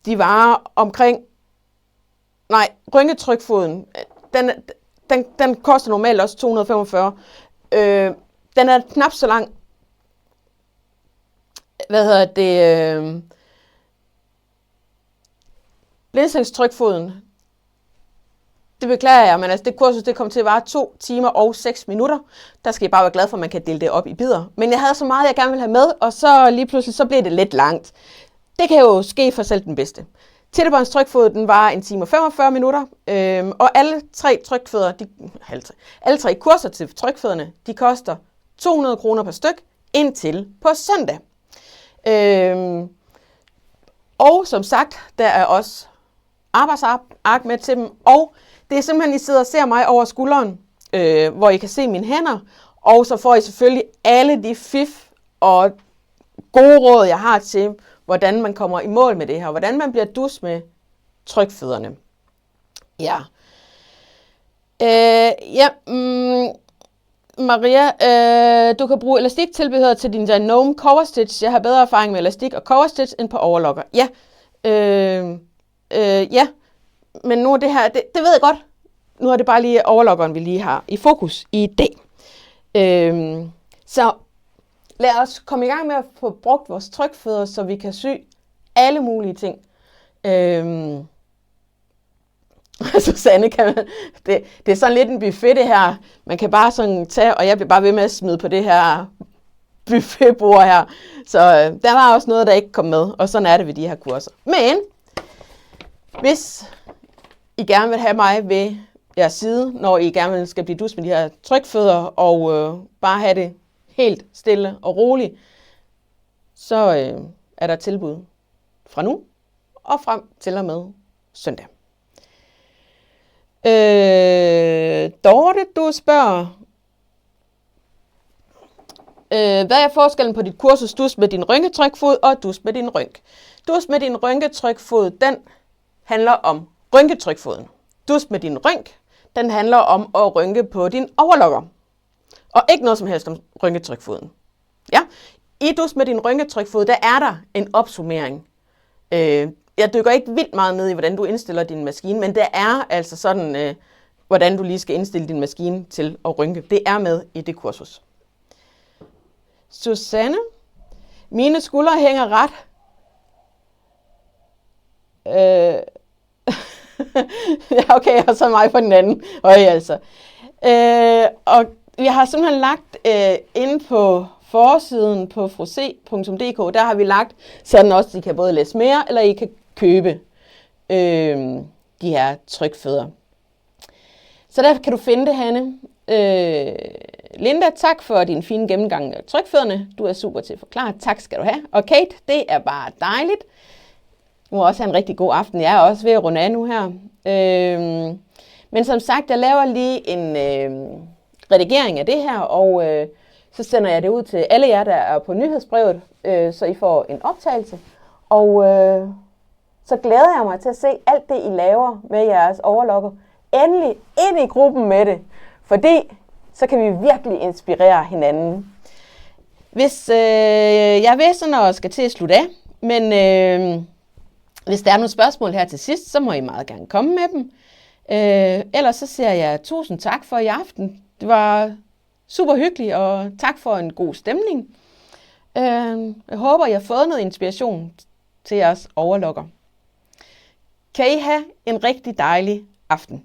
[SPEAKER 1] de varer omkring... Nej, rynketrykfoden, den koster normalt også 245. Den er knap så lang. Blæsningstrykfoden, det beklager jeg, men altså det kursus, det kom til at vare 2 timer og 6 minutter. Der skal I bare være glad for, at man kan dele det op i bidder. Men jeg havde så meget, jeg gerne ville have med, og så lige pludselig, så blev det lidt langt. Det kan jo ske for selv den bedste. Tættebåndstrykfod, den var 1 time og 45 minutter, og alle 3 trykfødder, alle 3 kurser til trykfødderne, de koster 200 kroner per styk, indtil på søndag. Og som sagt, der er også arbejdsark med til dem, og det er simpelthen, I sidder og ser mig over skulderen, hvor I kan se mine hænder, og så får I selvfølgelig alle de fif og gode råd, jeg har til, hvordan man kommer i mål med det her, hvordan man bliver dus med trykfødderne. Ja. Maria, du kan bruge elastiktilbehør til din Dynome cover stitch. Jeg har bedre erfaring med elastik og cover stitch end på overlokker. Ja. Ja. Men nu er det her, det ved jeg godt. Nu er det bare lige overlokkeren, vi lige har i fokus i dag. Så lad os komme i gang med at få brugt vores trykfødder, så vi kan sy alle mulige ting. Susanne, det er sådan lidt en buffet det her. Man kan bare sådan tage, og jeg bliver bare ved med at smide på det her buffetbord her. Så der var også noget, der ikke kom med, og sådan er det ved de her kurser. Men hvis I gerne vil have mig ved jeres side, når I gerne skal blive dus med de her trykfødder, og bare have det helt stille og roligt, så er der tilbud fra nu og frem til og med søndag. Dorte, du spørger, hvad er forskellen på dit kursus dus med din rynketrykfod og dus med din rynk? Dus med din rynketrykfod, den handler om rynketrykfoden. Dus med din rynk, den handler om at rynke på din overlokker. Og ikke noget som helst om rynketrykfoden. Ja? I dus med din rynketrykfod, der er der en opsummering. Jeg dykker ikke vildt meget ned i, hvordan du indstiller din maskine, men det er altså sådan, hvordan du lige skal indstille din maskine til at rynke. Det er med i det kursus. Susanne, mine skuldre hænger ret. Ja, okay, og så mig på den anden. Altså. Og vi har simpelthen lagt inde på forsiden på frose.dk, der har vi lagt, sådan også, I kan både læse mere, eller I kan købe de her trykfødder. Så der kan du finde det, Hanne. Linda, tak for din fine gennemgang af trykfødderne. Du er super til at forklare. Tak skal du have. Og Kate, det er bare dejligt. Du må også have en rigtig god aften. Jeg er også ved at runde af nu her. Men som sagt, jeg laver lige en redigering af det her, og Så sender jeg det ud til alle jer, der er på nyhedsbrevet, så I får en optagelse. Og så glæder jeg mig til at se alt det, I laver med jeres overlocker. Endelig ind i gruppen med det, fordi så kan vi virkelig inspirere hinanden. Hvis jeg ved sådan og skal til at slutte af, men hvis der er nogle spørgsmål her til sidst, så må I meget gerne komme med dem. Ellers så siger jeg tusind tak for i aften. Det var super hyggeligt, og tak for en god stemning. Jeg håber, I har fået noget inspiration til jeres overlocker. Kan I have en rigtig dejlig aften.